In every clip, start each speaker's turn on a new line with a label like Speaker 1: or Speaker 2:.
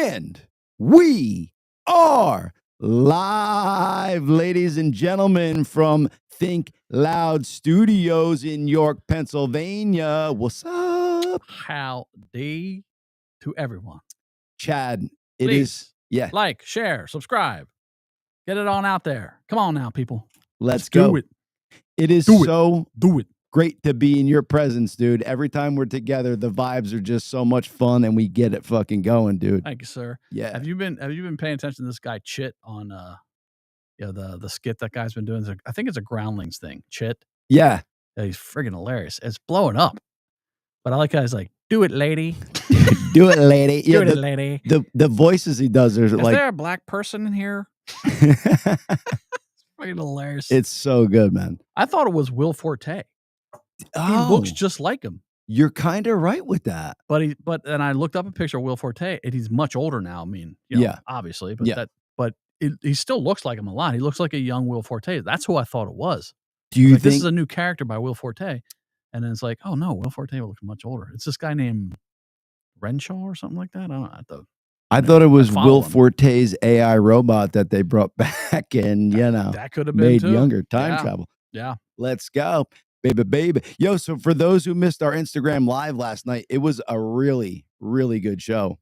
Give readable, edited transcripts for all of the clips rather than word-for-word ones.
Speaker 1: And we are live, ladies and gentlemen, from Think Loud Studios in York, Pennsylvania. What's up?
Speaker 2: Howdy to everyone.
Speaker 1: Chad, it
Speaker 2: Please,
Speaker 1: is, yeah.
Speaker 2: Like, share, subscribe. Get it on out there. Come on now, people.
Speaker 1: Let's go.
Speaker 2: Do it.
Speaker 1: It is
Speaker 2: Do it.
Speaker 1: so
Speaker 2: Do it.
Speaker 1: great to be in your presence, dude. Every time we're together, the vibes are just so much fun, and we get it fucking going, dude.
Speaker 2: Thank you, sir.
Speaker 1: Yeah.
Speaker 2: Have you been paying attention to this guy Chit on the skit that guy's been doing? I think it's a Groundlings thing. Chit.
Speaker 1: Yeah.
Speaker 2: He's friggin' hilarious. It's blowing up. But I like how he's like, "Do it, lady.
Speaker 1: Do it, lady."
Speaker 2: Do it, lady."
Speaker 1: The voices he does are
Speaker 2: Is
Speaker 1: like,
Speaker 2: there a black person in here? It's friggin' hilarious.
Speaker 1: it's so good, man.
Speaker 2: I thought it was Will Forte. He looks just like him.
Speaker 1: You're kind of right with that.
Speaker 2: But I looked up a picture of Will Forte, and he's much older now. I mean, obviously, but he still looks like him a lot. He looks like a young Will Forte. That's who I thought it was.
Speaker 1: Do you think
Speaker 2: this is a new character by Will Forte? And then it's like, oh no, Will Forte looks much older. It's this guy named Renshaw or something like that. I don't know.
Speaker 1: I thought it was Will
Speaker 2: him.
Speaker 1: Forte's AI robot that they brought back and,
Speaker 2: that could have been
Speaker 1: made
Speaker 2: too.
Speaker 1: younger. Time travel.
Speaker 2: Yeah.
Speaker 1: Let's go. Baby. Yo, so for those who missed our Instagram live last night, it was a really, really good show.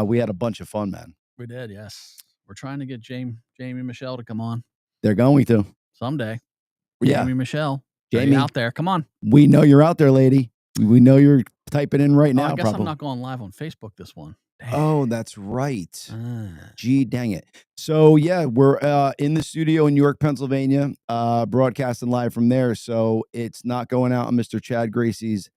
Speaker 1: We had a bunch of fun, man.
Speaker 2: We did, yes. We're trying to get Jamie and Michelle to come on.
Speaker 1: They're going to.
Speaker 2: Someday.
Speaker 1: Yeah.
Speaker 2: Jamie, Michelle.
Speaker 1: Jamie,
Speaker 2: out there. Come on.
Speaker 1: We know you're out there, lady. We know you're typing in right now.
Speaker 2: I guess
Speaker 1: probably.
Speaker 2: I'm not going live on Facebook this one. Dang.
Speaker 1: Oh, that's right. Gee, dang it. So, yeah, we're in the studio in York, Pennsylvania, broadcasting live from there. So it's not going out on Mr. Chad Gracey's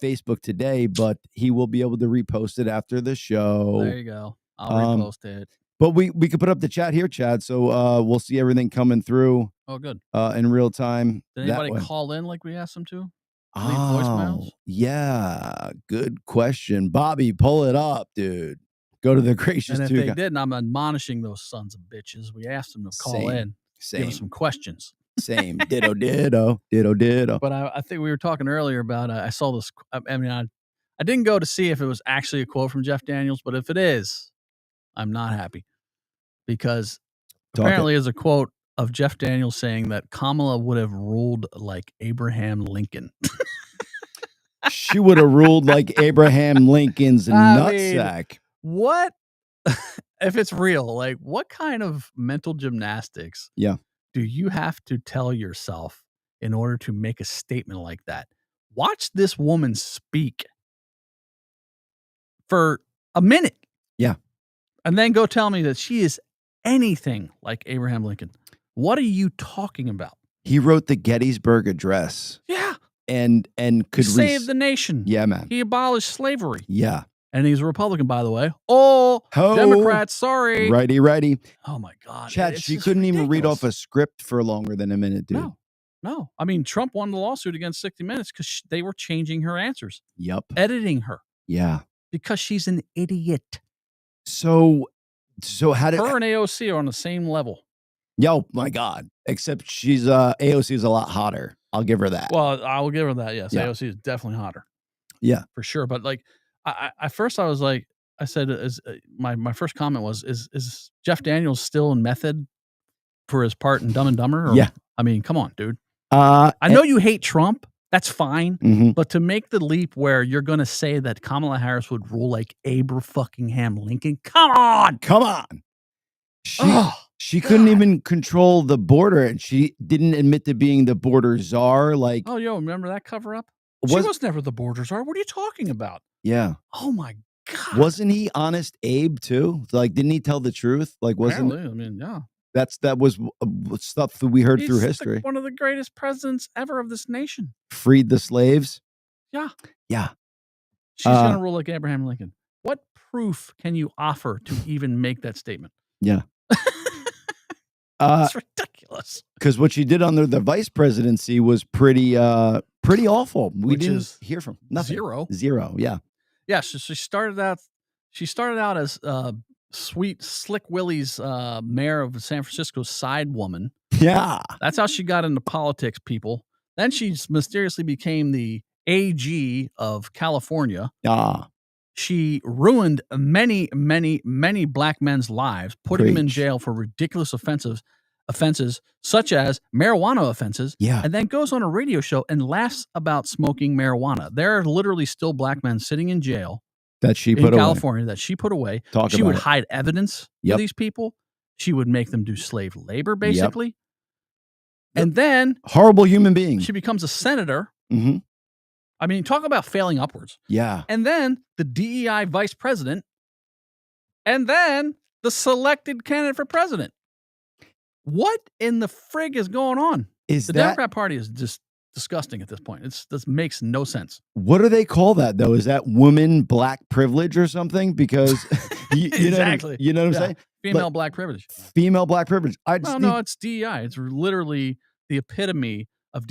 Speaker 1: Facebook today, but he will be able to repost it after the show.
Speaker 2: There you go. I'll repost it.
Speaker 1: But we could put up the chat here, Chad. So we'll see everything coming through.
Speaker 2: Oh, good.
Speaker 1: In real time.
Speaker 2: Did anybody call in like we asked them to? Leave
Speaker 1: voicemails? Yeah, good question. Bobby, pull it up, dude. Go to the gracious.
Speaker 2: And if they didn't, I'm admonishing those sons of bitches. We asked them to call in. Give us some questions.
Speaker 1: Same. Ditto.
Speaker 2: But I think we were talking earlier about, I saw this. I mean, I didn't go to see if it was actually a quote from Jeff Daniels, but if it is, I'm not happy. Because apparently there's a quote of Jeff Daniels saying that Kamala would have ruled like Abraham Lincoln.
Speaker 1: She would have ruled like Abraham Lincoln's nutsack.
Speaker 2: What? If it's real, like what kind of mental gymnastics do you have to tell yourself in order to make a statement like that? Watch this woman speak for a minute.
Speaker 1: Yeah. And
Speaker 2: then go tell me that she is anything like Abraham Lincoln. What are you talking about?
Speaker 1: He wrote the Gettysburg Address.
Speaker 2: Yeah.
Speaker 1: And could
Speaker 2: save the nation.
Speaker 1: Yeah, man.
Speaker 2: He abolished slavery.
Speaker 1: Yeah.
Speaker 2: And he's a Republican, by the way. Oh, Democrats, sorry.
Speaker 1: Righty.
Speaker 2: Oh, my God.
Speaker 1: Chad, she couldn't even read off a script for longer than a minute, dude.
Speaker 2: No. I mean, Trump won the lawsuit against 60 Minutes because they were changing her answers.
Speaker 1: Yep.
Speaker 2: Editing her.
Speaker 1: Yeah.
Speaker 2: Because she's an idiot.
Speaker 1: So how did...
Speaker 2: Her and AOC are on the same level.
Speaker 1: Yo, my God. Except she's AOC is a lot hotter. I'll give her that.
Speaker 2: Well, I will give her that, yes.
Speaker 1: Yeah.
Speaker 2: AOC is definitely hotter.
Speaker 1: Yeah.
Speaker 2: For sure. But like, at first I was like, I said, my first comment was, is Jeff Daniels still in method for his part in Dumb and Dumber? Or,
Speaker 1: yeah.
Speaker 2: I mean, come on, dude. I know you hate Trump. That's fine.
Speaker 1: Mm-hmm.
Speaker 2: But to make the leap where you're going to say that Kamala Harris would rule like Abraham Lincoln, come on.
Speaker 1: She couldn't even control the border, and she didn't admit to being the border czar. Like,
Speaker 2: oh, remember that cover up? She was never the border czar. What are you talking about?
Speaker 1: Yeah.
Speaker 2: Oh my God.
Speaker 1: Wasn't he Honest Abe too? Like, didn't he tell the truth? Like, wasn't?
Speaker 2: Apparently, I mean, yeah.
Speaker 1: That was stuff that we heard through history.
Speaker 2: One of the greatest presidents ever of this nation.
Speaker 1: Freed the slaves.
Speaker 2: Yeah.
Speaker 1: Yeah.
Speaker 2: She's gonna rule like Abraham Lincoln. What proof can you offer to even make that statement?
Speaker 1: Yeah.
Speaker 2: It's ridiculous.
Speaker 1: Because what she did under the vice presidency was pretty awful. We didn't hear from nothing. Zero. Yeah.
Speaker 2: Yeah. So she started out as sweet Slick Willie's mayor of San Francisco's side woman.
Speaker 1: Yeah.
Speaker 2: That's how she got into politics, people. Then she mysteriously became the AG of California. She ruined many, many, many black men's lives, putting them in jail for ridiculous offenses such as marijuana offenses.
Speaker 1: Yeah.
Speaker 2: And then goes on a radio show and laughs about smoking marijuana. There are literally still black men sitting in jail
Speaker 1: that she
Speaker 2: in
Speaker 1: put
Speaker 2: California that she put away. She would hide evidence for these people. She would make them do slave labor, basically. And then
Speaker 1: horrible human being.
Speaker 2: She becomes a senator.
Speaker 1: Mm-hmm.
Speaker 2: I mean, talk about failing upwards.
Speaker 1: Yeah.
Speaker 2: And then the DEI vice president. And then the selected candidate for president. What in the frig is going on? The Democrat Party is just disgusting at this point. This makes no sense.
Speaker 1: What do they call that, though? Is that woman black privilege or something? Because you
Speaker 2: exactly.
Speaker 1: You know what I'm saying?
Speaker 2: Female black privilege.
Speaker 1: Female black privilege.
Speaker 2: No, it's DEI. It's literally the epitome of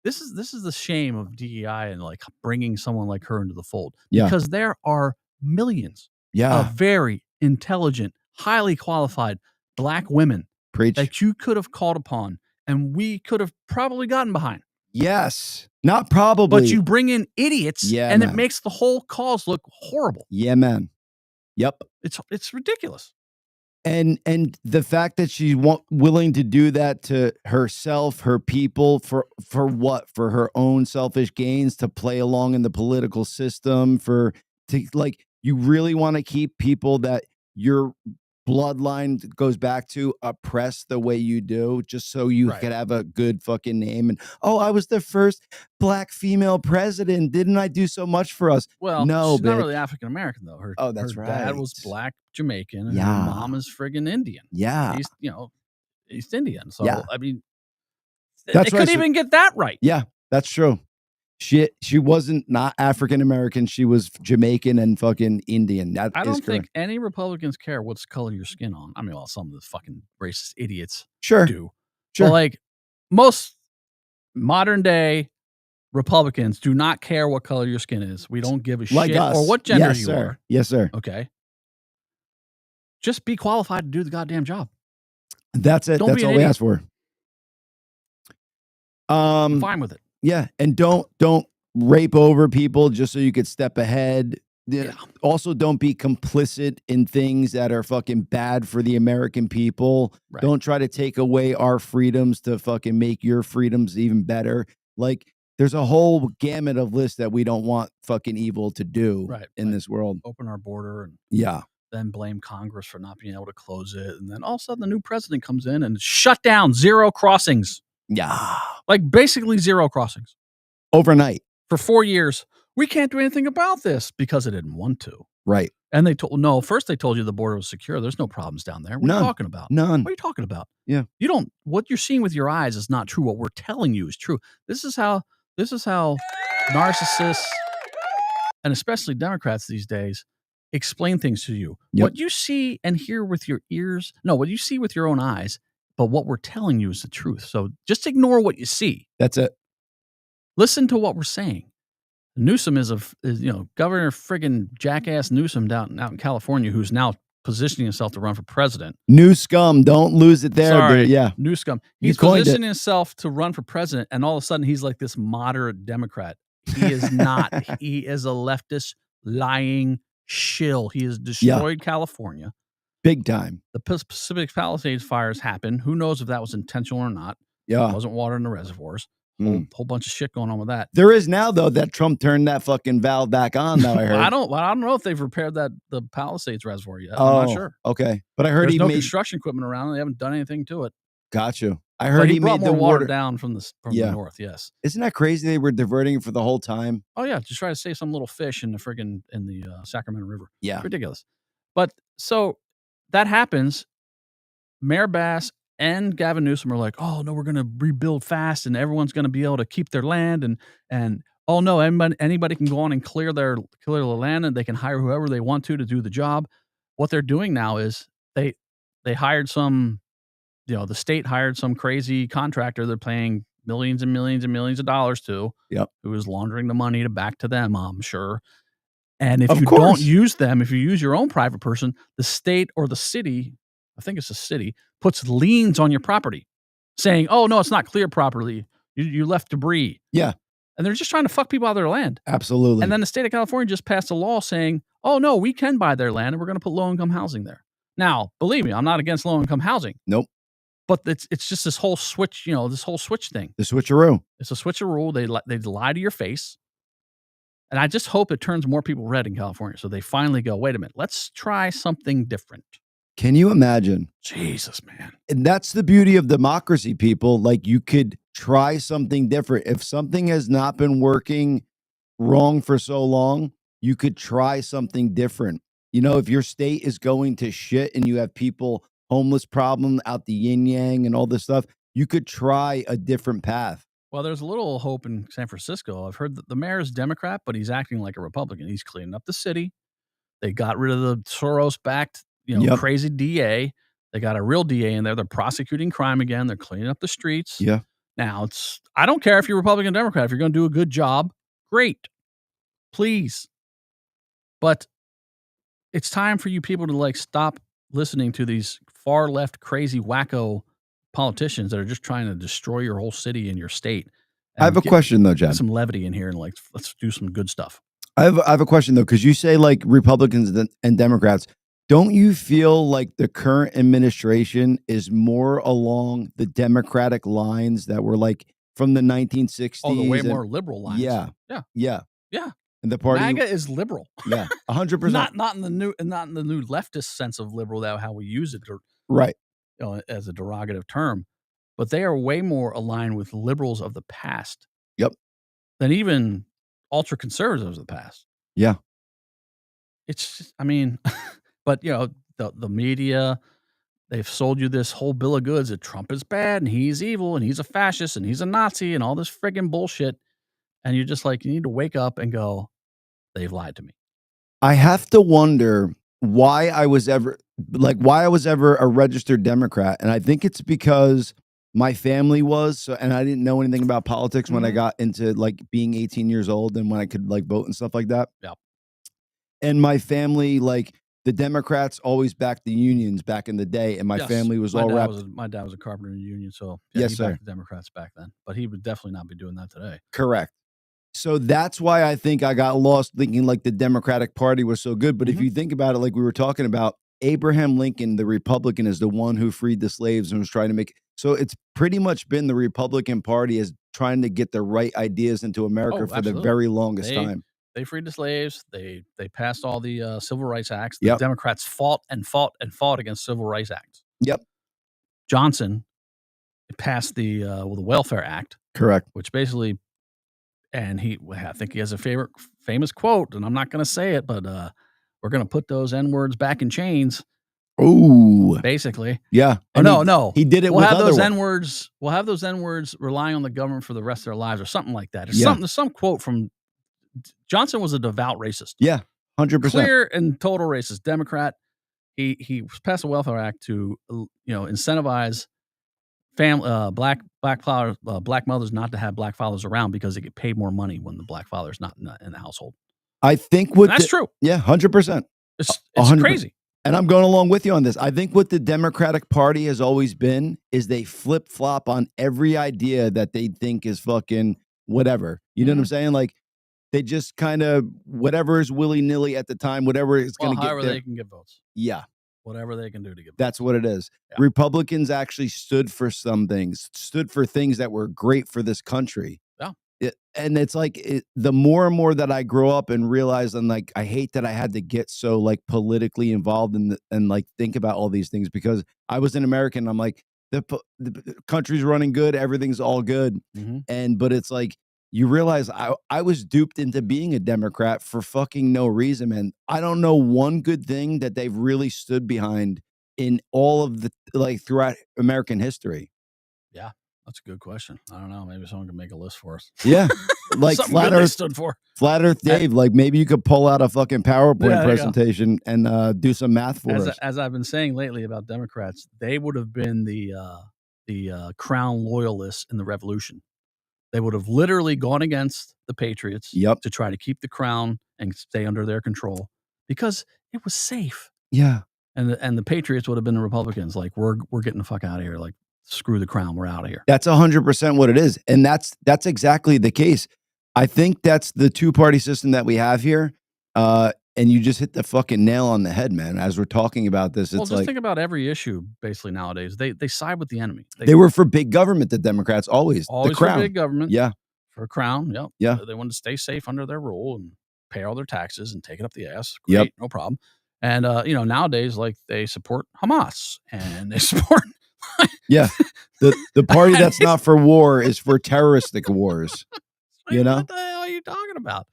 Speaker 2: This is the shame of DEI and like bringing someone like her into the fold.
Speaker 1: Yeah.
Speaker 2: Because there are millions of very intelligent, highly qualified black women that you could have called upon and we could have probably gotten behind.
Speaker 1: Yes. Not probably.
Speaker 2: But you bring in idiots and it makes the whole cause look horrible.
Speaker 1: Yeah, man. Yep.
Speaker 2: It's ridiculous.
Speaker 1: And the fact that she's willing to do that to herself, her people, for what? For her own selfish gains, to play along in the political system, you really want to keep people that your bloodline goes back to oppressed the way you do, just so you could have a good fucking name. And I was the first black female president. Didn't I do so much for us?
Speaker 2: Well,
Speaker 1: no,
Speaker 2: she's not really African American though. Her
Speaker 1: right.
Speaker 2: Dad was black Jamaican, and her mom is friggin' Indian.
Speaker 1: Yeah,
Speaker 2: East Indian. So I mean,
Speaker 1: they
Speaker 2: couldn't even get that right.
Speaker 1: Yeah, that's true. She wasn't not African American. She was Jamaican and fucking Indian.
Speaker 2: I don't think any Republicans care what's color your skin on. I mean, well, some of the fucking racist idiots do. But like most modern day Republicans do not care what color your skin is. We don't give a shit or what gender you are.
Speaker 1: Yes, sir.
Speaker 2: Okay. Just be qualified to do the goddamn job.
Speaker 1: That's it. That's all we ask for.
Speaker 2: I'm fine with it.
Speaker 1: Yeah, and don't rape over people just so you could step ahead. Yeah. Also, don't be complicit in things that are fucking bad for the American people. Right. Don't try to take away our freedoms to fucking make your freedoms even better. Like, there's a whole gamut of lists that we don't want fucking evil to do in this world.
Speaker 2: Open our border and then blame Congress for not being able to close it. And then all of a sudden the new president comes in and shut down 0 crossings.
Speaker 1: Yeah.
Speaker 2: Like basically 0 crossings.
Speaker 1: Overnight.
Speaker 2: For 4 years. We can't do anything about this because it didn't want to.
Speaker 1: Right.
Speaker 2: And first they told you the border was secure. There's no problems down there. What are you talking about?
Speaker 1: None.
Speaker 2: What are you talking about?
Speaker 1: Yeah.
Speaker 2: What you're seeing with your eyes is not true. What we're telling you is true. This is how narcissists and especially Democrats these days explain things to you. Yep. What you see and hear with your ears, what you see with your own eyes, but what we're telling you is the truth. So just ignore what you see.
Speaker 1: That's it.
Speaker 2: Listen to what we're saying. Newsom is Governor friggin' jackass Newsom out in California, who's now positioning himself to run for president.
Speaker 1: New scum. Don't lose it there.
Speaker 2: Sorry,
Speaker 1: yeah.
Speaker 2: New scum. He's positioning himself to run for president, and all of a sudden he's like this moderate Democrat. He is not. He is a leftist lying shill. He has destroyed California.
Speaker 1: Big time.
Speaker 2: The Pacific Palisades fires happened. Who knows if that was intentional or not.
Speaker 1: Yeah.
Speaker 2: There wasn't water in the reservoirs. Whole bunch of shit going on with that.
Speaker 1: There is now, though, that Trump turned that fucking valve back on, though, I heard.
Speaker 2: I don't know if they've repaired the Palisades reservoir yet. I'm not sure.
Speaker 1: Okay. But I heard
Speaker 2: there's no construction equipment around. They haven't done anything to it.
Speaker 1: Got you. I heard he
Speaker 2: brought
Speaker 1: made
Speaker 2: more
Speaker 1: the
Speaker 2: water down from the north, yes.
Speaker 1: Isn't that crazy? They were diverting it for the whole time.
Speaker 2: Oh, yeah. Just try to save some little fish in the Sacramento River.
Speaker 1: Yeah.
Speaker 2: It's ridiculous. But so that happens. Mayor Bass and Gavin Newsom are like, oh, no, we're going to rebuild fast and everyone's going to be able to keep their land. And oh, no, anybody can go on and clear the land and they can hire whoever they want to do the job. What they're doing now is they hired some, the state hired some crazy contractor they're paying millions and millions and millions of dollars to, who is laundering the money back to them, I'm sure. And if you don't use them, if you use your own private person, the state or the city, I think it's a city, puts liens on your property saying, oh, no, it's not cleared properly. You left debris.
Speaker 1: Yeah.
Speaker 2: And they're just trying to fuck people out of their land.
Speaker 1: Absolutely.
Speaker 2: And then the state of California just passed a law saying, oh, no, we can buy their land and we're going to put low-income housing there. Now, believe me, I'm not against low-income housing.
Speaker 1: Nope.
Speaker 2: But it's just this whole switch, this whole switch thing.
Speaker 1: The switcheroo.
Speaker 2: It's a switcheroo. They lie to your face. And I just hope it turns more people red in California. So they finally go, wait a minute, let's try something different.
Speaker 1: Can you imagine?
Speaker 2: Jesus, man.
Speaker 1: And that's the beauty of democracy, people. Like, you could try something different. If something has not been working wrong for so long, you could try something different. If your state is going to shit and you have people homeless problem out the yin yang and all this stuff, you could try a different path.
Speaker 2: Well, there's a little hope in San Francisco. I've heard that the mayor is Democrat, but he's acting like a Republican. He's cleaning up the city. They got rid of the Soros-backed, crazy DA. They got a real DA in there. They're prosecuting crime again. They're cleaning up the streets.
Speaker 1: Yeah.
Speaker 2: Now, I don't care if you're Republican or Democrat. If you're going to do a good job, great. Please. But it's time for you people to stop listening to these far left, crazy, wacko politicians that are just trying to destroy your whole city and your state.
Speaker 1: I have a question though, Jen.
Speaker 2: Get some levity in here and let's do some good stuff.
Speaker 1: I have a question though, because you say Republicans and Democrats. Don't you feel like the current administration is more along the Democratic lines that were from the 1960s?
Speaker 2: Oh, the way more liberal lines.
Speaker 1: Yeah. And the party
Speaker 2: MAGA is liberal.
Speaker 1: Yeah, 100%.
Speaker 2: Not in the new leftist sense of liberal, that how we use it,
Speaker 1: right?
Speaker 2: As a derogative term, but they are way more aligned with liberals of the past.
Speaker 1: Yep.
Speaker 2: Than even ultra conservatives of the past.
Speaker 1: Yeah.
Speaker 2: It's just, but the media, they've sold you this whole bill of goods that Trump is bad and he's evil and he's a fascist and he's a Nazi and all this friggin' bullshit. And you're just you need to wake up and go, they've lied to me.
Speaker 1: I have to wonder why I was ever a registered Democrat. And I think it's because my family was, and I didn't know anything about politics when I got into being 18 years old and when I could vote and stuff like that.
Speaker 2: Yeah.
Speaker 1: And my family, the Democrats always backed the unions back in the day, and my family was all wrapped.
Speaker 2: My dad was a carpenter in the union, so
Speaker 1: yes,
Speaker 2: he
Speaker 1: sir.
Speaker 2: backed the Democrats back then, but he would definitely not be doing that today.
Speaker 1: Correct. So that's why I think I got lost thinking the Democratic Party was so good. But if you think about it, we were talking about, Abraham Lincoln, the Republican, is the one who freed the slaves and was trying to make. So it's pretty much been the Republican Party as trying to get the right ideas into America for the very longest time.
Speaker 2: They freed the slaves. They passed all the civil rights acts. The Democrats fought against civil rights acts.
Speaker 1: Yep.
Speaker 2: Johnson passed the Welfare Act.
Speaker 1: Correct.
Speaker 2: Which basically, and I think he has a famous quote, and I'm not going to say it, but we're going to put those N-words back in chains.
Speaker 1: Ooh.
Speaker 2: Basically.
Speaker 1: Yeah.
Speaker 2: No.
Speaker 1: He did it
Speaker 2: we'll
Speaker 1: with
Speaker 2: have
Speaker 1: other
Speaker 2: those
Speaker 1: ones.
Speaker 2: N-words. We'll have those N-words relying on the government for the rest of their lives or something like that. There's some quote from Johnson was a devout racist.
Speaker 1: Yeah. 100%.
Speaker 2: Clear and total racist. Democrat. He passed a Welfare Act to incentivize black mothers not to have black fathers around because they get paid more money when the black father's not in the household.
Speaker 1: I think
Speaker 2: that's true.
Speaker 1: Yeah, 100%.
Speaker 2: It's 100%. Crazy.
Speaker 1: And I'm going along with you on this. I think what the Democratic Party has always been is they flip-flop on every idea that they think is fucking whatever. You know what I'm saying? They just kind of, whatever is willy-nilly at the time, whatever is going to get
Speaker 2: however they can get votes.
Speaker 1: Yeah.
Speaker 2: Whatever they can do to get votes.
Speaker 1: That's what it is.
Speaker 2: Yeah.
Speaker 1: Republicans actually stood for some things, stood for things that were great for this country.
Speaker 2: Yeah.
Speaker 1: And it's the more and more that I grow up and realize, and I hate that I had to get so politically involved and think about all these things, because I was an American. I'm the country's running good. Everything's all good. But it's you realize I was duped into being a Democrat for fucking no reason, man. I don't know one good thing that they've really stood behind in all of the throughout American history.
Speaker 2: Yeah. That's a good question. I don't know. Maybe someone can make a list for us.
Speaker 1: Yeah.
Speaker 2: Flat Earth stood for.
Speaker 1: Flat Earth Dave. Maybe you could pull out a fucking PowerPoint presentation and do some math for us.
Speaker 2: As I've been saying lately about Democrats, they would have been the crown loyalists in the revolution. They would have literally gone against the Patriots to try to keep the crown and stay under their control because it was safe.
Speaker 1: Yeah.
Speaker 2: And the Patriots would have been the Republicans. We're getting the fuck out of here. Screw the crown. We're out of here.
Speaker 1: That's 100% what it is. And that's exactly the case. I think that's the two-party system that we have here. And you just hit the fucking nail on the head, man. As we're talking about this, it's
Speaker 2: just think about every issue basically nowadays. They side with the enemy.
Speaker 1: They were for big government, the Democrats, always. The crown.
Speaker 2: For big government.
Speaker 1: Yeah.
Speaker 2: For a crown, yep.
Speaker 1: Yeah.
Speaker 2: They wanted to stay safe under their rule and pay all their taxes and take it up the ass.
Speaker 1: Great,
Speaker 2: yep. No problem. And, nowadays, like, they support Hamas and they support...
Speaker 1: yeah. The party that's not for war is for terroristic wars.
Speaker 2: Like, what the hell are you talking about?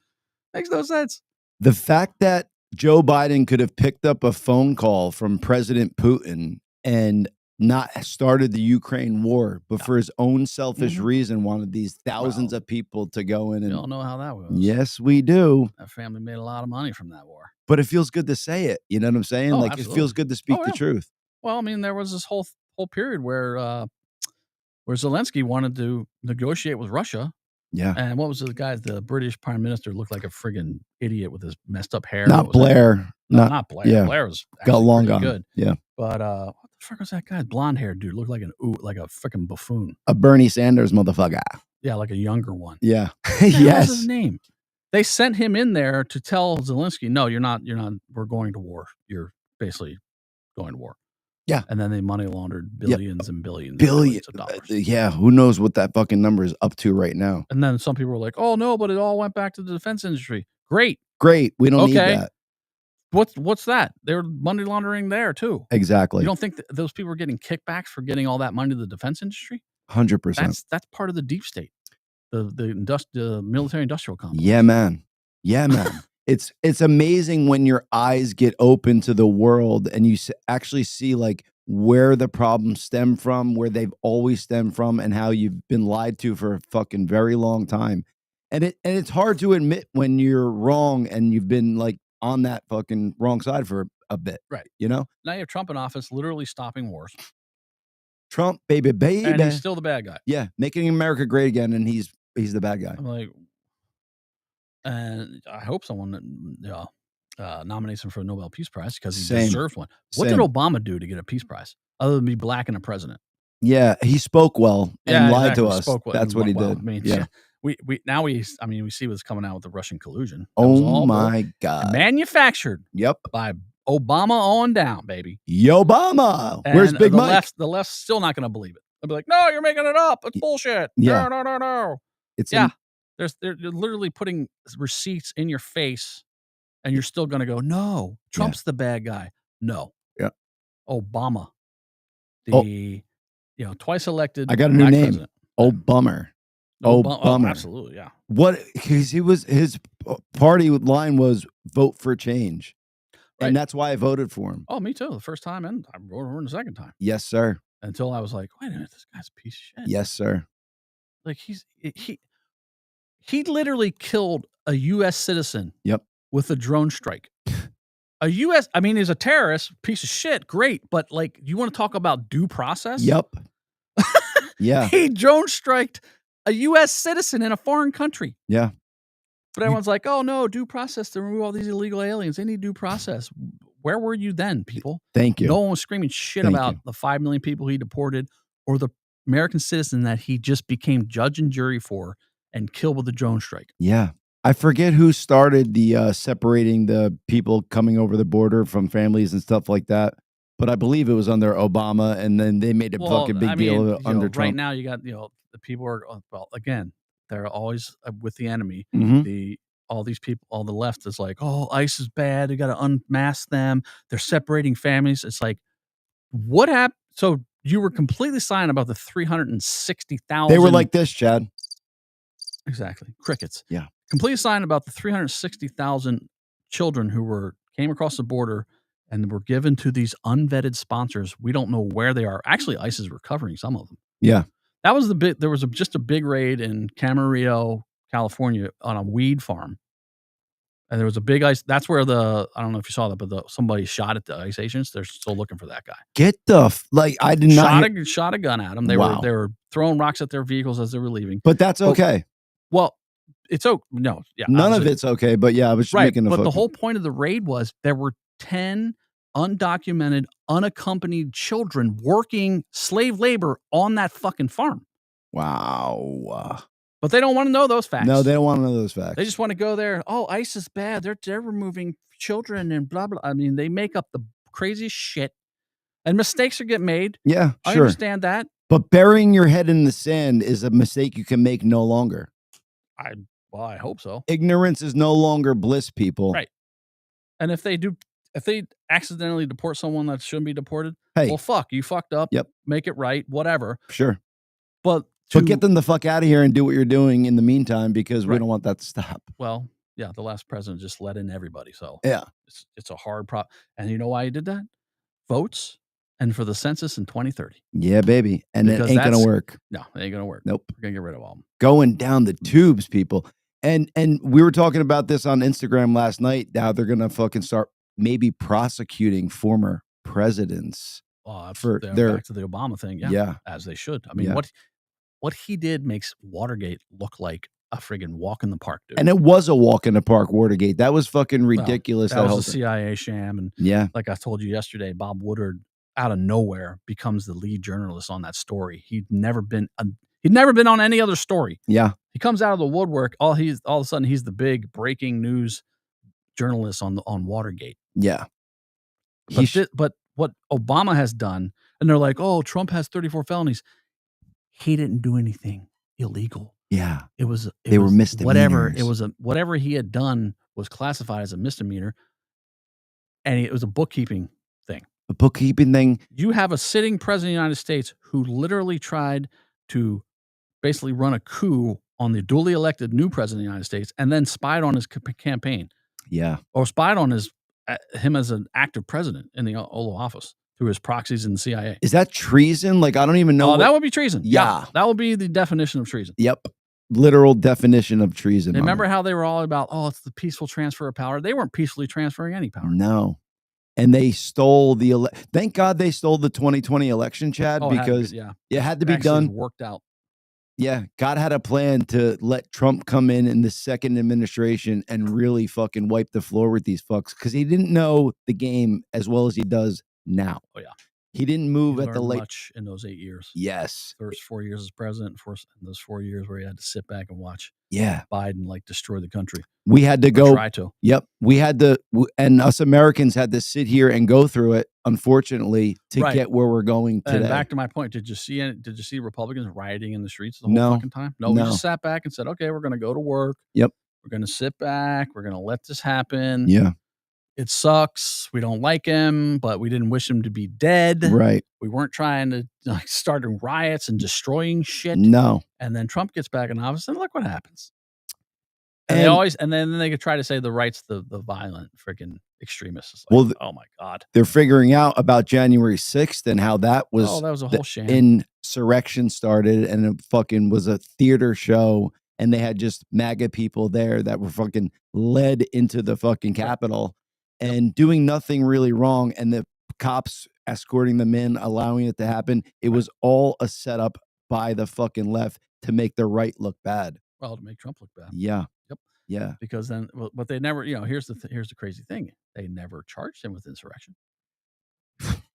Speaker 2: Makes no sense.
Speaker 1: The fact that Joe Biden could have picked up a phone call from President Putin and not started the Ukraine war, but for his own selfish reason wanted these thousands of people to go in. And
Speaker 2: we all know how that was.
Speaker 1: Yes, we do.
Speaker 2: That family made a lot of money from that war.
Speaker 1: But it feels good to say it. You know what I'm saying?
Speaker 2: Absolutely.
Speaker 1: It feels good to speak the truth.
Speaker 2: Well, I mean, there was this whole period where Zelensky wanted to negotiate with Russia.
Speaker 1: Yeah.
Speaker 2: And what was the British prime minister looked like a friggin' idiot with his messed up hair.
Speaker 1: Not Blair.
Speaker 2: Not Blair.
Speaker 1: Yeah.
Speaker 2: Blair was
Speaker 1: got long gone.
Speaker 2: Good.
Speaker 1: Yeah.
Speaker 2: But what the fuck was that guy? Blonde haired dude. Looked like like a freaking buffoon.
Speaker 1: A Bernie Sanders motherfucker.
Speaker 2: Yeah, like a younger one.
Speaker 1: Yeah.
Speaker 2: Yes. What's his name? They sent him in there to tell Zelensky, no, you're not, we're going to war. You're basically going to war.
Speaker 1: Yeah.
Speaker 2: And then they money laundered billions and billions of dollars.
Speaker 1: Yeah. Who knows what that fucking number is up to right now?
Speaker 2: And then some people were like, oh, no, but it all went back to the defense industry. Great.
Speaker 1: We don't need that.
Speaker 2: What's that? They're money laundering there, too.
Speaker 1: Exactly.
Speaker 2: You don't think those people are getting kickbacks for getting all that money to the defense industry?
Speaker 1: 100%.
Speaker 2: That's part of the deep state, the military industrial complex.
Speaker 1: Yeah, man. It's amazing when your eyes get open to the world and you actually see like where the problems stem from, where they've always stemmed from, and how you've been lied to for a fucking very long time. And it's hard to admit when you're wrong and you've been like on that fucking wrong side for a bit.
Speaker 2: Right.
Speaker 1: You know?
Speaker 2: Now you have Trump in office literally stopping wars.
Speaker 1: Trump, baby.
Speaker 2: And he's still the bad guy.
Speaker 1: Yeah. Making America great again, and he's the bad guy.
Speaker 2: I'm like, and I hope someone nominates him for a Nobel Peace Prize because he deserves one. What did Obama do to get a peace prize other than be black and a president?
Speaker 1: Yeah, he spoke well and lied to us. That's what he did.
Speaker 2: I mean, we see what's coming out with the Russian collusion.
Speaker 1: Oh my God!
Speaker 2: Manufactured.
Speaker 1: Yep.
Speaker 2: By Obama on down, baby.
Speaker 1: Obama.
Speaker 2: And
Speaker 1: where's Big Mike?
Speaker 2: The left's still not going to believe it. They'll be like, "No, you're making it up. It's bullshit."
Speaker 1: Yeah.
Speaker 2: No. They're literally putting receipts in your face, and you're still going to go, "No, Trump's the bad guy." No.
Speaker 1: Yeah.
Speaker 2: Obama. Twice elected.
Speaker 1: I got a new name.
Speaker 2: President.
Speaker 1: Obama.
Speaker 2: Oh, absolutely, yeah.
Speaker 1: Because his party line was vote for change.
Speaker 2: Right.
Speaker 1: And that's why I voted for him.
Speaker 2: Oh, me too. The first time, and I voted for him the second time.
Speaker 1: Yes, sir.
Speaker 2: Until I was like, wait a minute, this guy's a piece of shit.
Speaker 1: Yes, sir.
Speaker 2: Like he literally killed a U.S. citizen.
Speaker 1: Yep.
Speaker 2: With a drone strike. He's a terrorist, piece of shit, great, but like, you want to talk about due process?
Speaker 1: Yep. Yeah.
Speaker 2: He drone striked a U.S. citizen in a foreign country.
Speaker 1: Yeah.
Speaker 2: But everyone's like, oh no, due process to remove all these illegal aliens. They need due process. Where were you then, people?
Speaker 1: Thank you.
Speaker 2: No one was screaming shit about the 5 million people he deported or the American citizen that he just became judge and jury for and killed with a drone strike.
Speaker 1: Yeah. I forget who started the separating the people coming over the border from families and stuff like that. But I believe it was under Obama, and then they made a fucking big deal of it under Trump.
Speaker 2: Right now, you got the people are again, they're always with the enemy.
Speaker 1: Mm-hmm.
Speaker 2: All these people, all the left is like, oh, ICE is bad. You got to unmask them. They're separating families. It's like, what happened? So you were completely silent about the 360,000.
Speaker 1: They were like this, Chad.
Speaker 2: Exactly, crickets.
Speaker 1: Yeah.
Speaker 2: Completely silent about the 360,000 children who came across the border and were given to these unvetted sponsors. We don't know where they are. Actually, ICE is recovering some of them.
Speaker 1: Yeah.
Speaker 2: That was there was just a big raid in Camarillo, California on a weed farm. And there was a big ICE. That's where I don't know if you saw that, but somebody shot at the ICE agents. They're still looking for that guy.
Speaker 1: I did not.
Speaker 2: Shot a gun at them. They were throwing rocks at their vehicles as they were leaving.
Speaker 1: But that's okay.
Speaker 2: Well, it's okay. No, yeah.
Speaker 1: None of it's okay, but yeah, I was just making
Speaker 2: But the whole point of the raid was there were 10 undocumented, unaccompanied children working slave labor on that fucking farm.
Speaker 1: Wow.
Speaker 2: But they don't want to know those facts.
Speaker 1: No, they don't want to know those facts.
Speaker 2: They just want to go there. Oh, ICE is bad. They're removing children and blah, blah. I mean, they make up the craziest shit. And mistakes are getting made.
Speaker 1: Yeah,
Speaker 2: I
Speaker 1: sure.
Speaker 2: understand that.
Speaker 1: But burying your head in the sand is a mistake you can make no longer.
Speaker 2: I hope so.
Speaker 1: Ignorance is no longer bliss, people.
Speaker 2: Right. And if they accidentally deport someone that shouldn't be deported, well, fuck, you fucked up.
Speaker 1: Yep.
Speaker 2: Make it right, whatever.
Speaker 1: Sure.
Speaker 2: But
Speaker 1: get them the fuck out of here and do what you're doing in the meantime, because we don't want that to stop.
Speaker 2: Well, yeah, the last president just let in everybody. So
Speaker 1: yeah,
Speaker 2: it's a hard problem. And you know why he did that? Votes and for the census in 2030.
Speaker 1: Yeah, baby. And it ain't going to work.
Speaker 2: No, it ain't going to work.
Speaker 1: Nope.
Speaker 2: We're going to get rid of all of them.
Speaker 1: Going down the tubes, people. And we were talking about this on Instagram last night. Now they're going to fucking start maybe prosecuting former presidents
Speaker 2: for their back to the Obama thing. Yeah. As they should. I mean, what he did makes Watergate look like a friggin' walk in the park, dude.
Speaker 1: And it was a walk in the park, Watergate. That was fucking ridiculous.
Speaker 2: Well, that was a CIA sham. And like I told you yesterday, Bob Woodward, out of nowhere, becomes the lead journalist on that story. He'd never been on any other story.
Speaker 1: Yeah.
Speaker 2: He comes out of the woodwork. All of a sudden, he's the big breaking news journalist on Watergate.
Speaker 1: Yeah.
Speaker 2: But what Obama has done, and they're like, oh, Trump has 34 felonies. He didn't do anything illegal.
Speaker 1: Yeah.
Speaker 2: They were
Speaker 1: misdemeanors.
Speaker 2: Whatever he had done was classified as a misdemeanor. And it was a bookkeeping thing.
Speaker 1: A bookkeeping thing.
Speaker 2: You have a sitting president of the United States who literally tried to basically run a coup on the duly elected new president of the United States and then spied on his campaign.
Speaker 1: Yeah.
Speaker 2: Or spied on him as an active president in the Oval Office through his proxies in the CIA.
Speaker 1: Is that treason? Like, I don't even know.
Speaker 2: Oh, that would be treason.
Speaker 1: Yeah.
Speaker 2: That would be the definition of treason.
Speaker 1: Yep. Literal definition of treason.
Speaker 2: Remember how they were all about, it's the peaceful transfer of power? They weren't peacefully transferring any power.
Speaker 1: No. And they stole thank God they stole the 2020 election, Chad, because it had to be done.
Speaker 2: Worked out.
Speaker 1: Yeah. God had a plan to let Trump come in the second administration and really fucking wipe the floor with these fucks, because he didn't know the game as well as he does now.
Speaker 2: Oh, yeah.
Speaker 1: He didn't move at the late
Speaker 2: much in those 8 years.
Speaker 1: Yes.
Speaker 2: First 4 years as president, those 4 years where he had to sit back and watch Biden destroy the country.
Speaker 1: We had to go.
Speaker 2: Try to.
Speaker 1: Yep. We had to, and us Americans had to sit here and go through it, unfortunately, to get where we're going today.
Speaker 2: And back to my point, did you see Republicans rioting in the streets the whole fucking time? No, we just sat back and said, okay, we're going to go to work.
Speaker 1: Yep.
Speaker 2: We're going to sit back. We're going to let this happen.
Speaker 1: Yeah.
Speaker 2: It sucks. We don't like him, but we didn't wish him to be dead.
Speaker 1: Right.
Speaker 2: We weren't trying to start riots and destroying shit.
Speaker 1: No.
Speaker 2: And then Trump gets back in office, and look what happens. And then they could try to say the right's the violent freaking extremists. It's like, oh my God.
Speaker 1: They're figuring out about January 6th and how that was.
Speaker 2: Oh, that was a whole sham.
Speaker 1: Insurrection started, and it fucking was a theater show, and they had just MAGA people there that were fucking led into the fucking Capitol and doing nothing really wrong, and the cops escorting them in, allowing it to happen. It was all a setup by the fucking left to make the right look bad.
Speaker 2: Well, to make Trump look bad.
Speaker 1: Yeah.
Speaker 2: Yep.
Speaker 1: Yeah.
Speaker 2: Because then, but they never, here's the crazy thing. They never charged him with insurrection.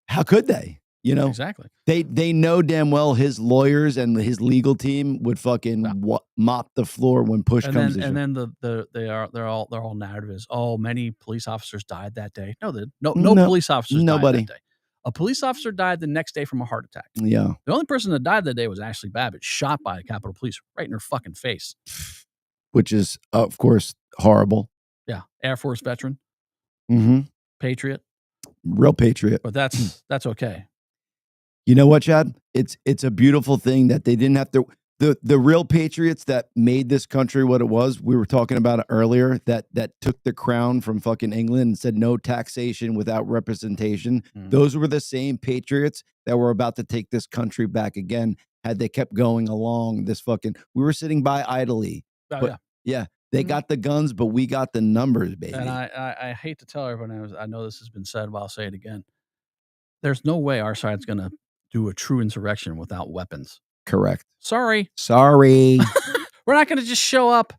Speaker 1: How could they?
Speaker 2: Exactly.
Speaker 1: They know damn well his lawyers and his legal team would fucking mop the floor when push comes to shove.
Speaker 2: And then their all narrative is, many police officers died that day. No police officers died that day. A police officer died the next day from a heart attack.
Speaker 1: Yeah.
Speaker 2: The only person that died that day was Ashley Babbitt, shot by Capitol Police right in her fucking face.
Speaker 1: Which is, of course, horrible.
Speaker 2: Yeah. Air Force veteran.
Speaker 1: Mm-hmm.
Speaker 2: Patriot.
Speaker 1: Real patriot.
Speaker 2: But that's okay.
Speaker 1: You know what, Chad? It's a beautiful thing that they didn't have to. The real patriots that made this country what it was, we were talking about it earlier, that took the crown from fucking England and said no taxation without representation. Mm. Those were the same patriots that were about to take this country back again had they kept going along this fucking. We were sitting by idly. Yeah. They got the guns, but we got the numbers, baby.
Speaker 2: And I hate to tell everyone, I know this has been said, but I'll say it again. There's no way our side's going to do a true insurrection without weapons.
Speaker 1: Correct.
Speaker 2: Sorry.
Speaker 1: We're
Speaker 2: not going to just show up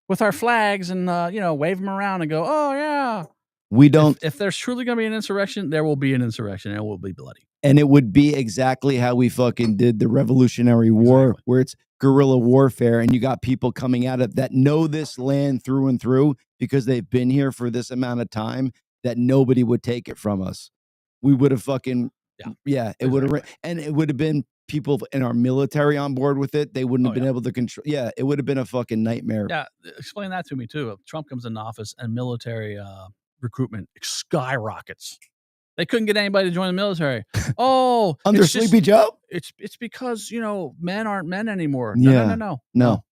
Speaker 2: with our flags and, wave them around and go, oh, yeah.
Speaker 1: We don't.
Speaker 2: If there's truly going to be an insurrection, there will be an insurrection. And it will be bloody.
Speaker 1: And it would be exactly how we fucking did the Revolutionary War, where it's guerrilla warfare, and you got people coming at it that know this land through and through because they've been here for this amount of time, that nobody would take it from us. We would have fucking it would have, and it would have been people in our military on board with it. They wouldn't have been able to control. Yeah, it would have been a fucking nightmare.
Speaker 2: Yeah, explain that to me too. If Trump comes into office and military recruitment skyrockets, they couldn't get anybody to join the military. Oh,
Speaker 1: under Sleepy Joe?
Speaker 2: It's because men aren't men anymore.
Speaker 1: No.
Speaker 2: No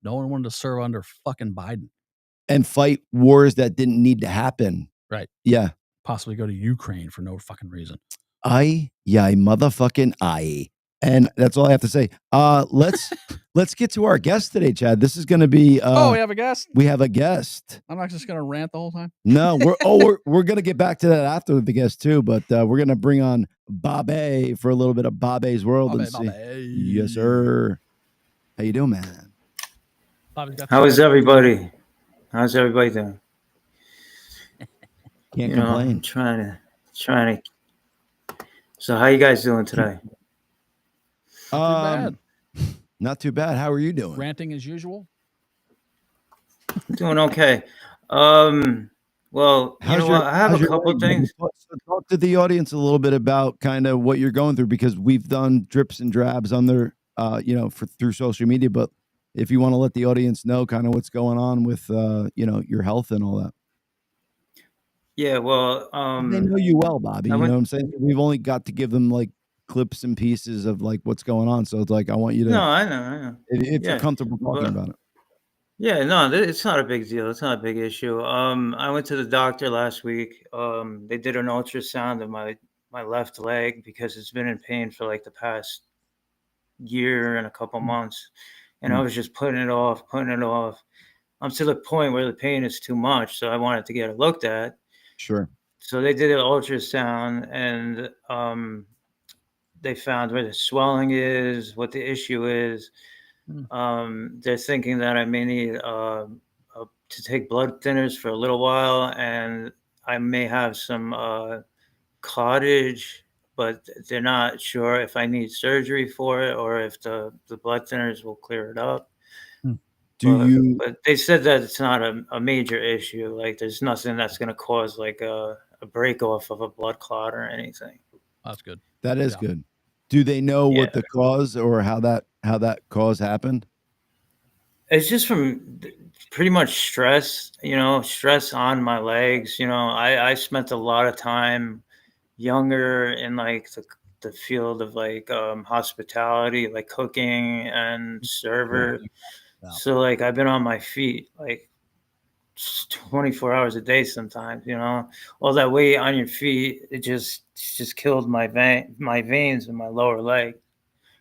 Speaker 2: one wanted to serve under fucking Biden
Speaker 1: and fight wars that didn't need to happen.
Speaker 2: Right.
Speaker 1: Yeah.
Speaker 2: Possibly go to Ukraine for no fucking reason.
Speaker 1: Motherfucking I. And that's all I have to say. Let's get to our guest today, Chad. This is going to be.
Speaker 2: We have a guest.
Speaker 1: We have a guest.
Speaker 2: I'm not just going to rant the whole time.
Speaker 1: No, we're going to get back to that after the guest too. But we're going to bring on Bobbay for a little bit of Bobbay's world.
Speaker 2: Bobbay.
Speaker 1: Yes, sir. How you doing, man?
Speaker 3: How is everybody? How's everybody doing?
Speaker 1: Can't complain.
Speaker 3: I'm trying to. So how you guys doing today?
Speaker 1: Not too bad. How are you doing?
Speaker 2: Ranting as usual.
Speaker 3: Doing okay. Well, I have a couple of things.
Speaker 1: Talk to the audience a little bit about kind of what you're going through, because we've done drips and drabs on their, through social media. But if you want to let the audience know kind of what's going on with, your health and all that.
Speaker 3: Yeah, well,
Speaker 1: they know you well, Bobby. You know what I'm saying? We've only got to give them like clips and pieces of like what's going on. So it's like, I want you to.
Speaker 3: No, I know.
Speaker 1: If you're comfortable talking about it.
Speaker 3: Yeah, no, it's not a big deal. It's not a big issue. I went to the doctor last week. They did an ultrasound of my left leg because it's been in pain for like the past year and a couple months, and I was just putting it off. I'm to the point where the pain is too much, so I wanted to get it looked at.
Speaker 1: Sure.
Speaker 3: So they did an ultrasound, and they found where the swelling is, what the issue is. They're thinking that I may need to take blood thinners for a little while, and I may have some clottage, but they're not sure if I need surgery for it or if the blood thinners will clear it up. But they said that it's not a major issue. Like there's nothing that's going to cause like a break off of a blood clot or anything.
Speaker 2: That's good.
Speaker 1: That is good. Do they know what the cause or how that cause happened?
Speaker 3: It's just from pretty much stress, stress on my legs. I spent a lot of time younger in like the field of like hospitality, like cooking and server. Yeah. So like I've been on my feet like 24 hours a day sometimes, all that weight on your feet, it just killed my veins in my lower leg.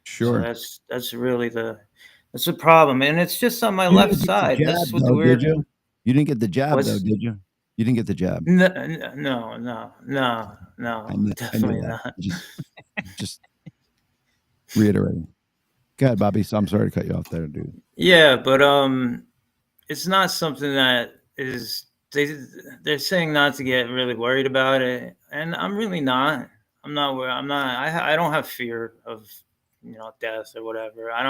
Speaker 1: Sure.
Speaker 3: So that's really that's the problem. And it's just on my left side. That's what's weird.
Speaker 1: You didn't get the jab though, did you? You didn't get the jab.
Speaker 3: No, definitely not.
Speaker 1: Just reiterating. Go ahead, Bobby. So I'm sorry to cut you off there, dude.
Speaker 3: Yeah, but it's not something that is they're saying not to get really worried about it, and I'm really not. I'm not. I don't have fear of death or whatever. I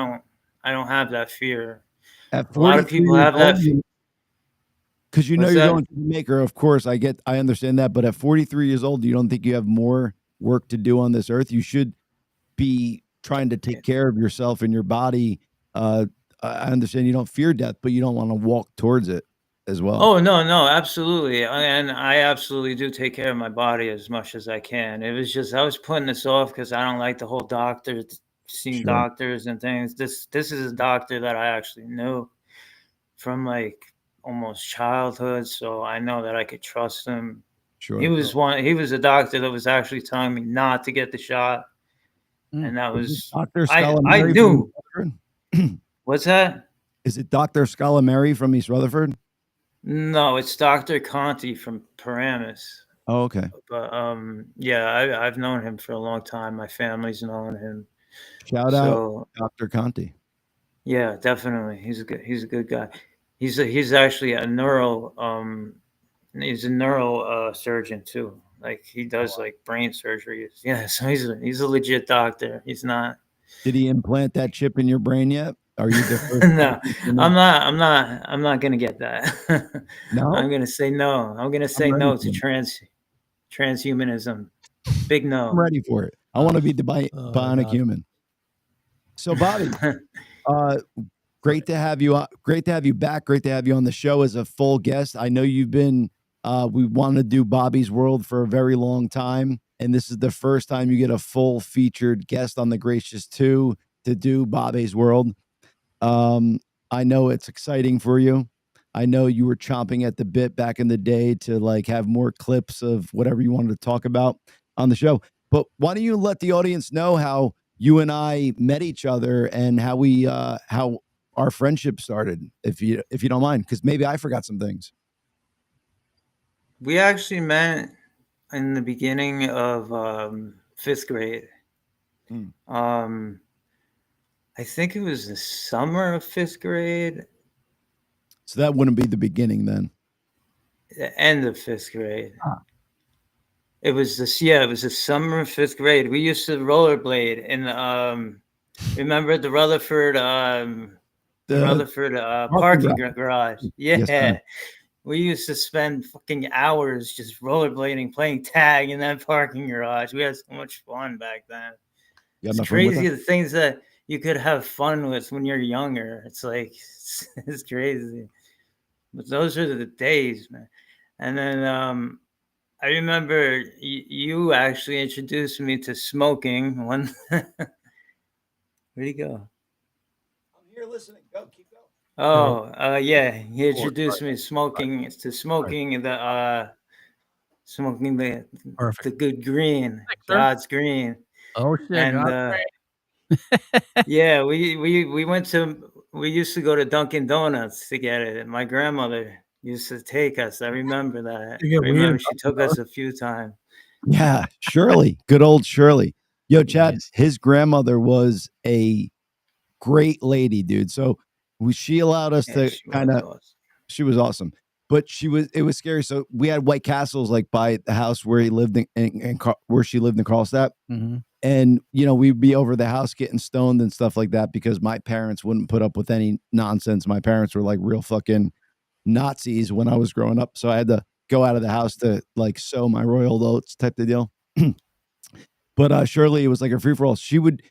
Speaker 3: don't have that fear.
Speaker 1: A lot of people have that fear. Because you're going to the maker, of course. I understand that, but at 43 years old, you don't think you have more work to do on this earth? You should be trying to take care of yourself and your body. I understand you don't fear death, but you don't want to walk towards it as well.
Speaker 3: Oh, no, absolutely. And I absolutely do take care of my body as much as I can. It was just, I was putting this off because I don't like the whole seeing doctors and things. This is a doctor that I actually knew from like almost childhood. So I know that I could trust him.
Speaker 1: Sure.
Speaker 3: He was a doctor that was actually telling me not to get the shot. And that was
Speaker 1: Dr.
Speaker 3: I knew. What's that?
Speaker 1: Is it Dr. Scalamari from East Rutherford?
Speaker 3: No, it's Dr. Conti from Paramus.
Speaker 1: Oh, okay.
Speaker 3: But I've known him for a long time. My family's known him.
Speaker 1: Shout out Dr. Conti.
Speaker 3: Yeah, definitely. He's a good guy. He's actually a neuro surgeon too. Like he does like brain surgery. Yeah, so he's a legit doctor. He's not.
Speaker 1: Did he implant that chip in your brain yet? Are you the first?
Speaker 3: No, I'm not gonna get that.
Speaker 1: No,
Speaker 3: I'm gonna say no. I'm gonna say no to transhumanism. Big
Speaker 1: I'm
Speaker 3: no.
Speaker 1: ready for it. I want to be the bionic human. So, Bobby, great to have you. Great to have you back. Great to have you on the show as a full guest. I know you've been. We wanted to do Bobby's World for a very long time, and this is the first time you get a full featured guest on the Gracious 2 to do Bobby's World. I know it's exciting for you. I know you were chomping at the bit back in the day to like have more clips of whatever you wanted to talk about on the show. But why don't you let the audience know how you and I met each other and how we how our friendship started, if you don't mind, because maybe I forgot some things.
Speaker 3: We actually met in the beginning of 5th grade. I think it was the summer of 5th grade.
Speaker 1: So that wouldn't be the beginning then.
Speaker 3: The end of 5th grade. It was it was the summer of 5th grade. We used to rollerblade in remember the Rutherford parking garage. Yeah.
Speaker 1: Yes,
Speaker 3: we used to spend fucking hours just rollerblading, playing tag in that parking garage. We had so much fun back then. It's crazy the things that you could have fun with when you're younger. It's like, it's crazy. But those are the days, man. And then I remember you actually introduced me to smoking. Where'd he go?
Speaker 1: I'm here listening. Go, keep going.
Speaker 3: Oh, yeah. He introduced me to smoking the good green, God's green.
Speaker 2: Oh shit!
Speaker 3: And yeah, we went to, we used to go to Dunkin' Donuts to get it. My grandmother used to take us. I remember that. I remember she took us a few times.
Speaker 1: Yeah, Shirley, good old Shirley. Yo, Chad, his grandmother was a great lady, dude. So she allowed us to kind of. Awesome. She was awesome, but it was scary. So we had White Castles like by the house where he lived in where she lived in Karlstad.
Speaker 2: Mm-hmm.
Speaker 1: And, you know, we'd be over the house getting stoned and stuff like that because my parents wouldn't put up with any nonsense. My parents were like real fucking Nazis when I was growing up. So I had to go out of the house to like sow my royal oats type of deal. But Shirley, it was like a free for all. She would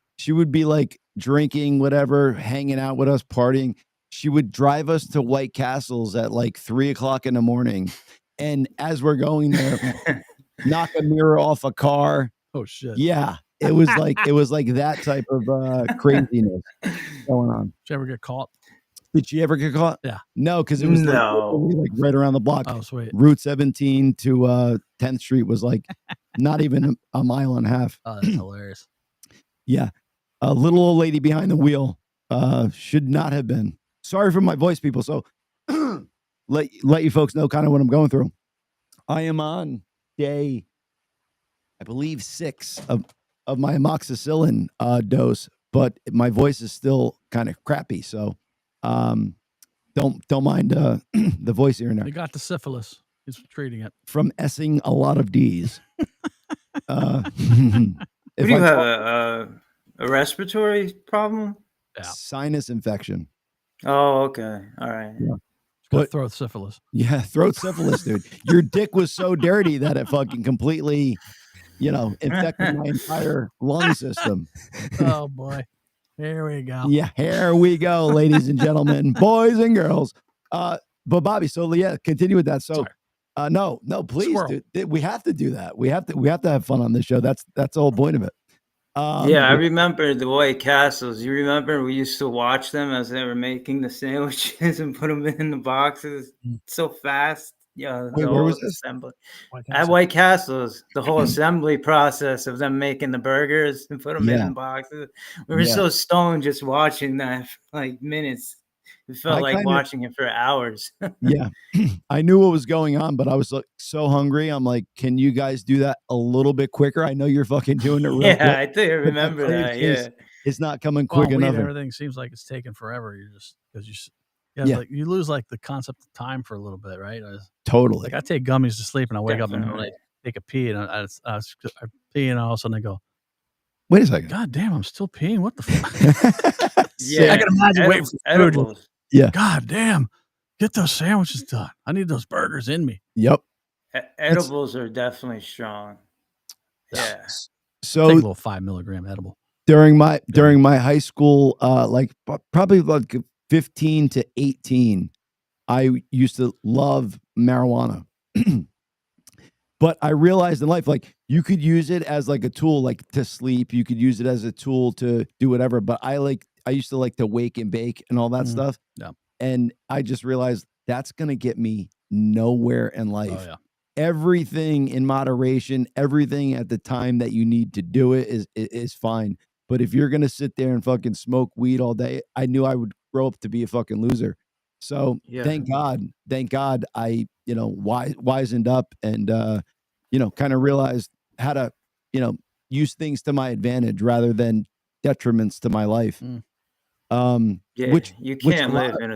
Speaker 1: be like drinking, whatever, hanging out with us, partying. She would drive us to White Castles at like 3:00 in the morning. And as we're going there, knock a mirror off a car.
Speaker 2: Oh shit.
Speaker 1: Yeah. It was like that type of craziness going on.
Speaker 2: Did you ever get caught?
Speaker 1: Did she ever get caught?
Speaker 2: Yeah.
Speaker 1: No, because it was like right around the block.
Speaker 2: Oh, sweet.
Speaker 1: Route 17 to 10th Street was like not even a mile and a half.
Speaker 2: Oh, that's hilarious.
Speaker 1: Yeah. A little old lady behind the wheel should not have been. Sorry for my voice, people. So let you folks know kind of what I'm going through. I am on day, I believe, 6 of my amoxicillin dose, but my voice is still kind of crappy. So don't mind the voice here and there.
Speaker 2: You got the syphilis. He's treating it.
Speaker 1: From essing a lot of D's.
Speaker 3: Do you have a respiratory problem?
Speaker 2: Yeah.
Speaker 1: Sinus infection.
Speaker 3: Oh, okay. All right.
Speaker 1: Yeah.
Speaker 2: But throat syphilis.
Speaker 1: Yeah, throat syphilis, dude. Your dick was so dirty that it fucking completely, infected my entire lung system.
Speaker 2: Oh boy. Here we go.
Speaker 1: Yeah, here we go, ladies and gentlemen, boys and girls. But Bobby, so yeah, continue with that. So no, please, dude. We have to do that. We have to have fun on this show. That's the whole point of it.
Speaker 3: Yeah, I remember the White Castles. You remember we used to watch them as they were making the sandwiches and put them in the boxes so fast. Yeah,
Speaker 1: wait, where was this?
Speaker 3: Assembly at White Castles. The whole assembly process of them making the burgers and put them in the boxes. We were so stoned just watching that for like minutes. It felt like watching it for hours.
Speaker 1: Yeah, I knew what was going on, but I was like so hungry. I'm like, can you guys do that a little bit quicker? I know you're fucking doing it real quick.
Speaker 3: I think I remember that. Yeah,
Speaker 1: it's not coming quick enough.
Speaker 2: Everything seems like it's taking forever. You just because like you lose like the concept of time for a little bit, right?
Speaker 1: Totally.
Speaker 2: Like I take gummies to sleep and I wake up and I take a pee and I pee and all of a sudden I go,
Speaker 1: Wait a second.
Speaker 2: God damn, I'm still peeing. What the fuck?
Speaker 3: Yeah,
Speaker 2: I can imagine waiting for food.
Speaker 3: edibles.
Speaker 1: Yeah.
Speaker 2: God damn, get those sandwiches done. I need those burgers in me.
Speaker 1: Yep.
Speaker 3: Edibles are definitely strong. Yeah.
Speaker 1: So
Speaker 2: take a little 5 milligram edible.
Speaker 1: During my high school, like probably like 15 to 18, I used to love marijuana. But I realized in life, like you could use it as like a tool, like to sleep. You could use it as a tool to do whatever. But I used to like to wake and bake and all that stuff.
Speaker 2: Yeah.
Speaker 1: And I just realized that's gonna get me nowhere in life.
Speaker 2: Oh, yeah.
Speaker 1: Everything in moderation, everything at the time that you need to do it is fine. But if you're gonna sit there and fucking smoke weed all day, I knew I would grow up to be a fucking loser. So thank God I, wisened up and kind of realized how to, use things to my advantage rather than detriments to my life. Which
Speaker 3: you can't live in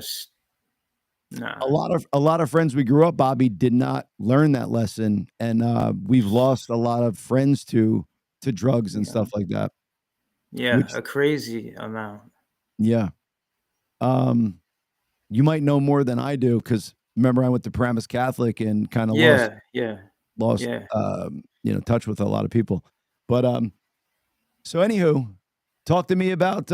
Speaker 1: a lot of friends we grew up, Bobby, did not learn that lesson, and we've lost a lot of friends to drugs and stuff like that.
Speaker 3: Yeah, a crazy amount.
Speaker 1: Yeah. You might know more than I do because remember I went to Paramus Catholic and kind of lost touch with a lot of people. But so anywho, talk to me about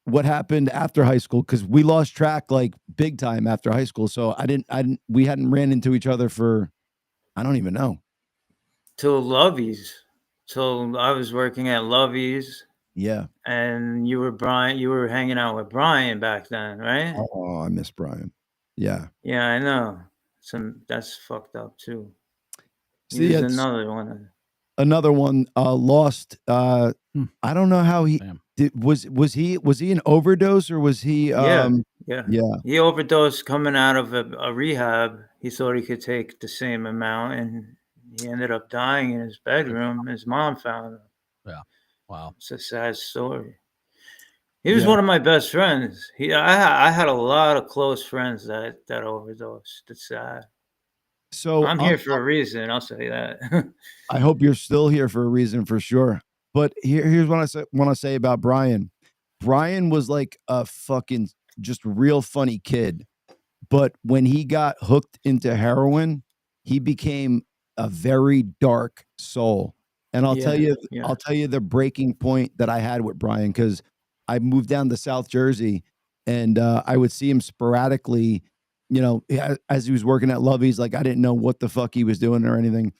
Speaker 1: what happened after high school, because we lost track like big time after high school. So we hadn't ran into each other for, I don't even know.
Speaker 3: Till Lovey's. Till I was working at Lovey's.
Speaker 1: Yeah.
Speaker 3: And you were hanging out with Brian back then, right?
Speaker 1: Oh, I miss Brian. Yeah.
Speaker 3: Yeah, I know. That's fucked up too.
Speaker 1: See,
Speaker 3: Here's another one
Speaker 1: lost. I don't know how he was he an overdose or was he
Speaker 3: yeah. He overdosed coming out of a rehab. He thought he could take the same amount and he ended up dying in his bedroom. His mom found him.
Speaker 2: Yeah. Wow.
Speaker 3: It's a sad story. He was one of my best friends. I had a lot of close friends that overdosed. It's sad.
Speaker 1: So
Speaker 3: I'm here for a reason. I'll say that.
Speaker 1: I hope you're still here for a reason, for sure. But here's what I want to say about Brian. Brian was like a fucking just real funny kid. But when he got hooked into heroin, he became a very dark soul. And I'll tell you the breaking point that I had with Brian, because I moved down to South Jersey and I would see him sporadically, as he was working at Lovey's. Like I didn't know what the fuck he was doing or anything.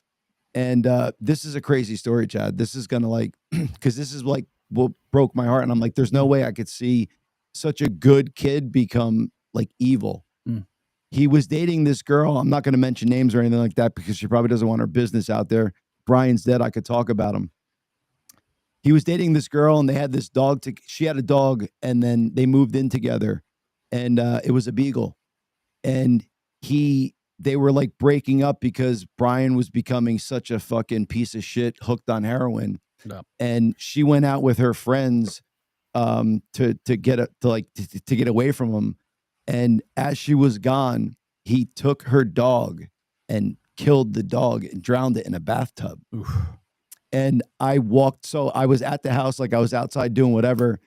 Speaker 1: And this is a crazy story, Chad. This is gonna because this is like what broke my heart. And I'm like, there's no way I could see such a good kid become like evil. He was dating this girl. I'm not going to mention names or anything like that because she probably doesn't want her business out there. Brian's dead. I could talk about him. He was dating this girl and they had this dog. She had a dog and then they moved in together and it was a beagle. And they were like breaking up because Brian was becoming such a fucking piece of shit, hooked on heroin. No. And she went out with her friends to get away from him. And as she was gone, he took her dog and killed the dog and drowned it in a bathtub. Oof. And I was at the house, like I was outside doing whatever.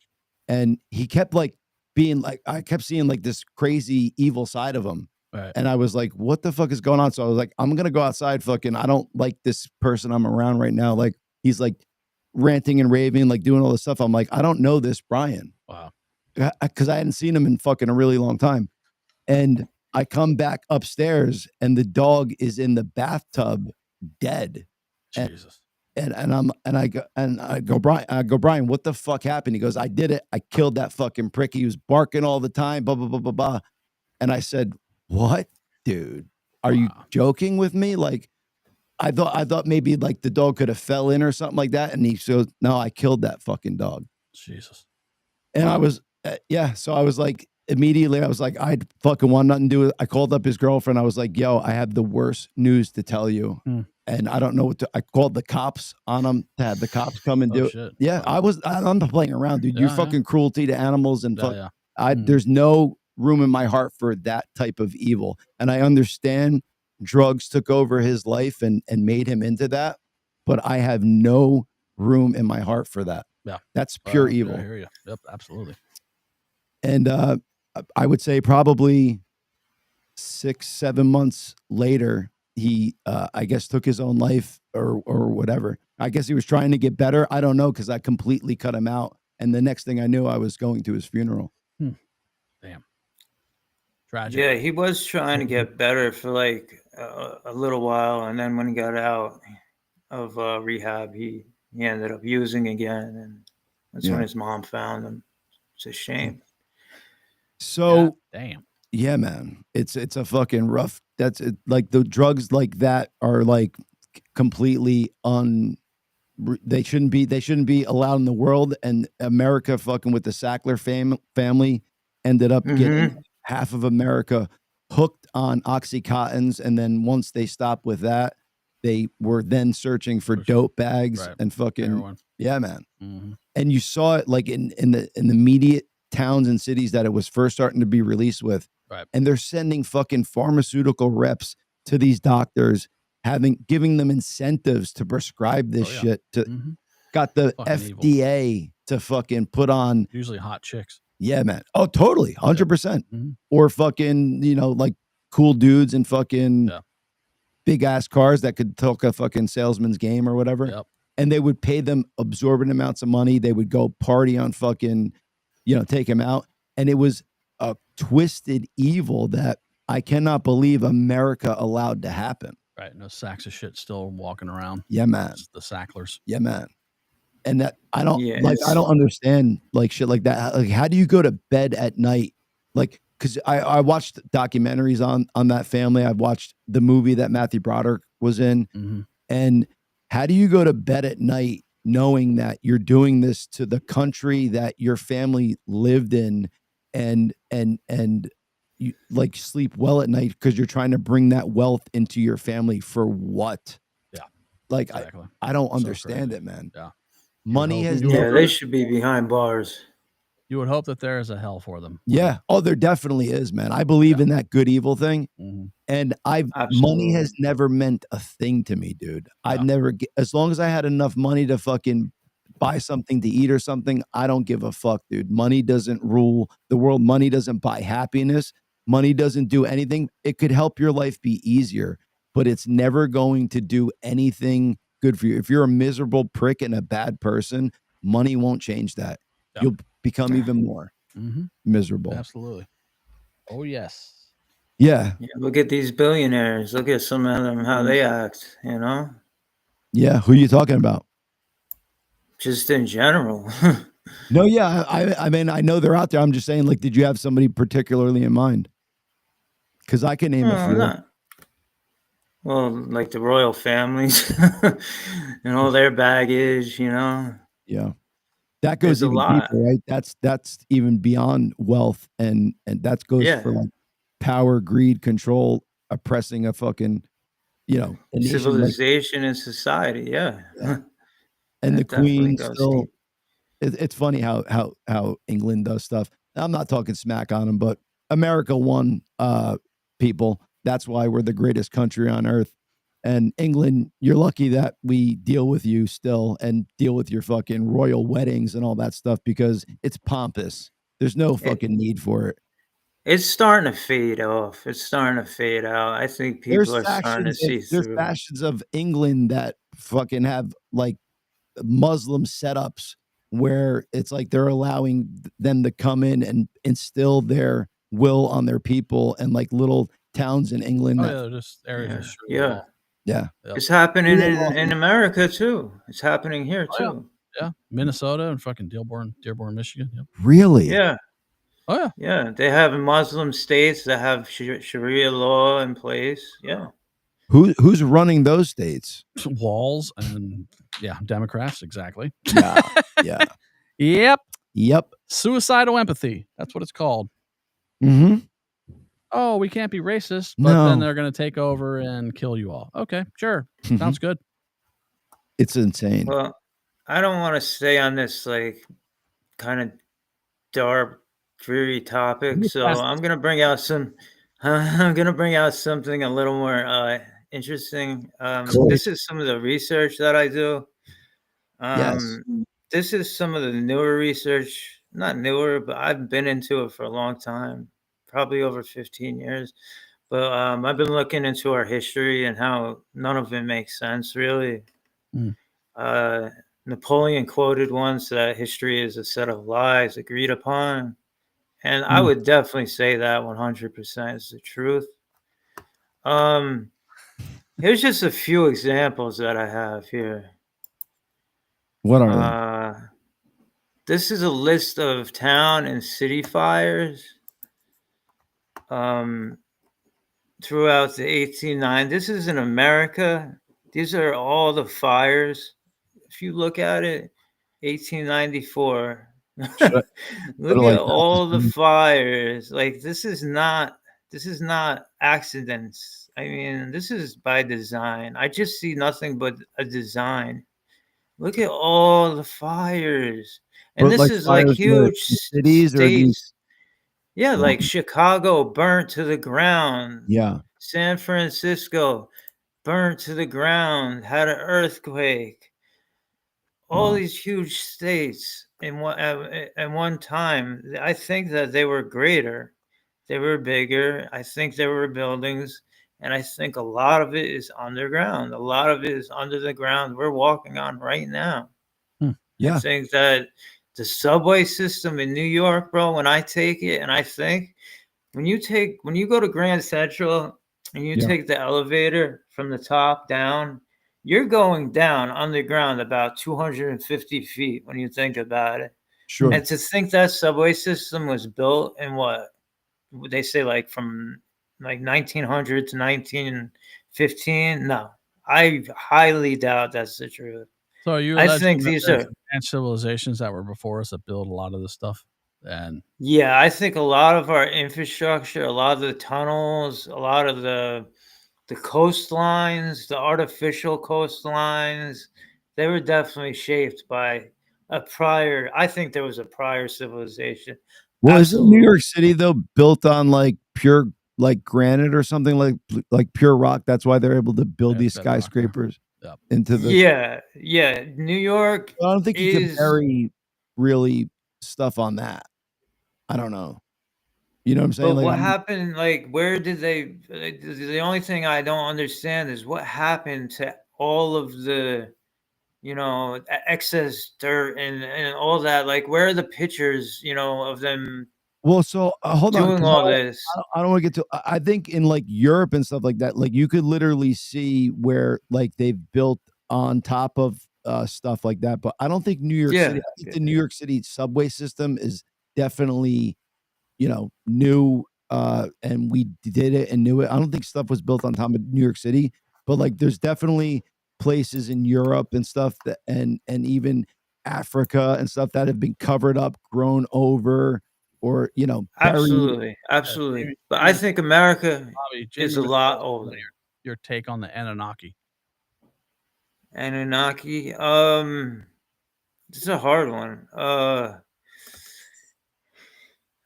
Speaker 1: And he kept like being like, I kept seeing like this crazy evil side of him. Right. And I was like, what the fuck is going on? So I was like, I'm going to go outside. Fucking, I don't like this person I'm around right now. Like he's like ranting and raving, like doing all this stuff. I'm like, I don't know this Brian. Wow. Because I hadn't seen him in fucking a really long time. And I come back upstairs and the dog is in the bathtub dead. Jesus. And I go, Brian, what the fuck happened? He goes, I did it. I killed that fucking prick. He was barking all the time, blah, blah, blah, blah, blah. And I said, what, dude? Are you joking with me? Like, I thought maybe like the dog could have fell in or something like that. And he goes, no, I killed that fucking dog. Jesus. And I was, so I was like, immediately, I was like, I fucking want nothing to do with it. I called up his girlfriend. I was like, yo, I have the worst news to tell you. And I don't know I called the cops on him to have the cops come and do it. Shit. Yeah, I'm not playing around, dude. Your fucking cruelty to animals and there's no room in my heart for that type of evil. And I understand drugs took over his life and made him into that. But I have no room in my heart for that.
Speaker 2: Yeah.
Speaker 1: That's pure
Speaker 2: I
Speaker 1: evil.
Speaker 2: hear you. Yep, absolutely.
Speaker 1: And I would say probably 6-7 months later, he I guess took his own life or whatever. I guess he was trying to get better. I don't know, because I completely cut him out. And the next thing I knew, I was going to his funeral.
Speaker 2: Damn. Tragic.
Speaker 3: Yeah, he was trying to get better for like a little while, and then when he got out of rehab, he ended up using again, and that's when his mom found him. It's a shame.
Speaker 1: So
Speaker 2: damn.
Speaker 1: Yeah, man, it's a fucking rough. That's it. Like the drugs like that are like completely they shouldn't be allowed in the world. And America, fucking with the Sackler family, ended up getting half of America hooked on Oxycontins, and then once they stopped with that, they were then searching for dope bags and fucking heroin. Yeah, man. And you saw it like in the immediate towns and cities that it was first starting to be released with. And they're sending fucking pharmaceutical reps to these doctors, giving them incentives to prescribe this shit. Got the fucking FDA evil. To fucking put on
Speaker 2: usually hot chicks.
Speaker 1: Yeah, man. Oh, totally, 100%. Or fucking, like cool dudes in fucking big ass cars that could talk a fucking salesman's game or whatever. And they would pay them absorbent amounts of money. They would go party on fucking, take him out. And it was a twisted evil that I cannot believe America allowed to happen.
Speaker 2: Right. No sacks of shit still walking around.
Speaker 1: Yeah, man.
Speaker 2: It's the Sacklers.
Speaker 1: Yeah, man. And that I don't I don't understand like shit like that. Like, how do you go to bed at night? Like, because I watched documentaries on that family. I've watched the movie that Matthew Broderick was in. And how do you go to bed at night knowing that you're doing this to the country that your family lived in, and you like sleep well at night because you're trying to bring that wealth into your family for what?
Speaker 2: Yeah.
Speaker 1: Like, exactly. I don't understand it, man.
Speaker 2: Yeah.
Speaker 1: Money has
Speaker 3: they should be behind bars.
Speaker 2: You would hope that there is a hell for them.
Speaker 1: Yeah. Oh, there definitely is, man. I believe in that good evil thing. And money has never meant a thing to me, dude. I'd never as long as I had enough money to fucking buy something to eat or something, I don't give a fuck, dude. Money doesn't rule the world. Money doesn't buy happiness. Money doesn't do anything. It could help your life be easier, but it's never going to do anything good for you. If you're a miserable prick and a bad person, money won't change that. You'll become even more miserable.
Speaker 2: Absolutely. Oh, yes.
Speaker 1: Yeah.
Speaker 3: Look at these billionaires. Look at some of them, how they act,
Speaker 1: Yeah. Who are you talking about?
Speaker 3: Just in general.
Speaker 1: No, yeah. I mean, I know they're out there. I'm just saying, like, did you have somebody particularly in mind? Because I can name a few.
Speaker 3: Well, like the royal families and all their baggage,
Speaker 1: Yeah. That goes even deeper, right? That's even beyond wealth, and that goes for like power, greed, control, oppressing a fucking,
Speaker 3: civilization and society. Yeah.
Speaker 1: And the queen still. It's funny how England does stuff. I'm not talking smack on them, but America won, people. That's why we're the greatest country on earth. And England, you're lucky that we deal with you still and deal with your fucking royal weddings and all that stuff, because it's pompous. There's no fucking need for it.
Speaker 3: It's starting to fade off. It's starting to fade out. I think people are starting to see through.
Speaker 1: There's fashions of England that fucking have like Muslim setups where it's like they're allowing them to come in and instill their will on their people, and like little towns in England.
Speaker 2: Just areas.
Speaker 3: Yeah.
Speaker 1: Yeah.
Speaker 3: It's happening in America too. It's happening here too.
Speaker 2: Yeah. Minnesota and fucking Dearborn, Michigan. Yep.
Speaker 1: Really?
Speaker 3: Yeah.
Speaker 2: Oh yeah.
Speaker 3: Yeah. They have Muslim states that have Sharia law in place. Yeah.
Speaker 1: Who's running those states?
Speaker 2: Walls and Democrats, exactly.
Speaker 1: Yeah.
Speaker 2: Yep. Suicidal empathy. That's what it's called. Oh, we can't be racist, but then they're going to take over and kill you all. Okay, sure. Sounds good.
Speaker 1: It's insane.
Speaker 3: Well, I don't want to stay on this like kind of dark, dreary topic, so I'm going to bring out something a little more interesting.
Speaker 1: Cool.
Speaker 3: This is some of the research that I do.
Speaker 1: Yes.
Speaker 3: This is some of the newer research, not newer, but I've been into it for a long time, probably over 15 years. But I've been looking into our history and how none of it makes sense, really.
Speaker 2: Mm.
Speaker 3: Napoleon quoted once that history is a set of lies agreed upon. And I
Speaker 1: Mm.
Speaker 3: would definitely say that 100% is the truth. Here's just a few examples that I have here.
Speaker 1: What are they?
Speaker 3: This is a list of town and city fires throughout the 1890s. This is in America. These are all the fires. If you look at it, 1894. Look at all the fires. Like this is not accidents. I mean, this is by design. I just see nothing but a design. Look at all the fires. And this is like huge
Speaker 1: cities or these?
Speaker 3: states. Yeah, like Chicago burnt to the ground.
Speaker 1: Yeah.
Speaker 3: San Francisco burnt to the ground, had an earthquake. All these huge states in one time. I think that they were greater. They were bigger. I think there were buildings. And I think a lot of it is underground. A lot of it is under the ground we're walking on right now.
Speaker 1: Yeah.
Speaker 3: I think that the subway system in New York, bro, when I take it and I think when you go to Grand Central and you take the elevator from the top down, you're going down underground about 250 feet when you think about it.
Speaker 1: Sure.
Speaker 3: And to think that subway system was built in what they say, like from like 1900 to 1915. No, I highly doubt that's the truth.
Speaker 2: So are you
Speaker 3: I think
Speaker 2: alleging that
Speaker 3: these
Speaker 2: there's
Speaker 3: are
Speaker 2: advanced civilizations that were before us that built a lot of this stuff? And
Speaker 3: yeah, I think a lot of our infrastructure, a lot of the tunnels, a lot of the coastlines, the artificial coastlines, they were definitely shaped by I think there was a prior civilization.
Speaker 1: Well, isn't New
Speaker 3: Absolutely.
Speaker 1: York City though built on like pure like granite or something like pure rock? That's why they're able to build these
Speaker 2: bedrock, yeah.
Speaker 1: skyscrapers
Speaker 2: Yep.
Speaker 1: into the.
Speaker 3: Yeah. New York
Speaker 1: I don't think you can
Speaker 3: is
Speaker 1: bury really stuff on that. I don't know. You know what I'm saying?
Speaker 3: but
Speaker 1: Like,
Speaker 3: what happened? Like, where did they? The only thing I don't understand is what happened to all of the, excess dirt and all that. Like, where are the pictures, of them
Speaker 1: well, so hold on,
Speaker 3: doing
Speaker 1: 'cause
Speaker 3: all this?
Speaker 1: I don't want to get to. I think in like Europe and stuff like that, like you could literally see where like they've built on top of stuff like that. But I don't think New York City.
Speaker 3: Yeah.
Speaker 1: I think the New York City subway system is definitely, new, and we did it and knew it. I don't think stuff was built on top of New York City, but like there's definitely places in Europe and stuff that and even Africa and stuff that have been covered up, grown over, or buried.
Speaker 3: Absolutely. But I think America
Speaker 2: Bobby,
Speaker 3: is a lot older.
Speaker 2: Your take on the Anunnaki.
Speaker 3: Anunnaki. This is a hard one.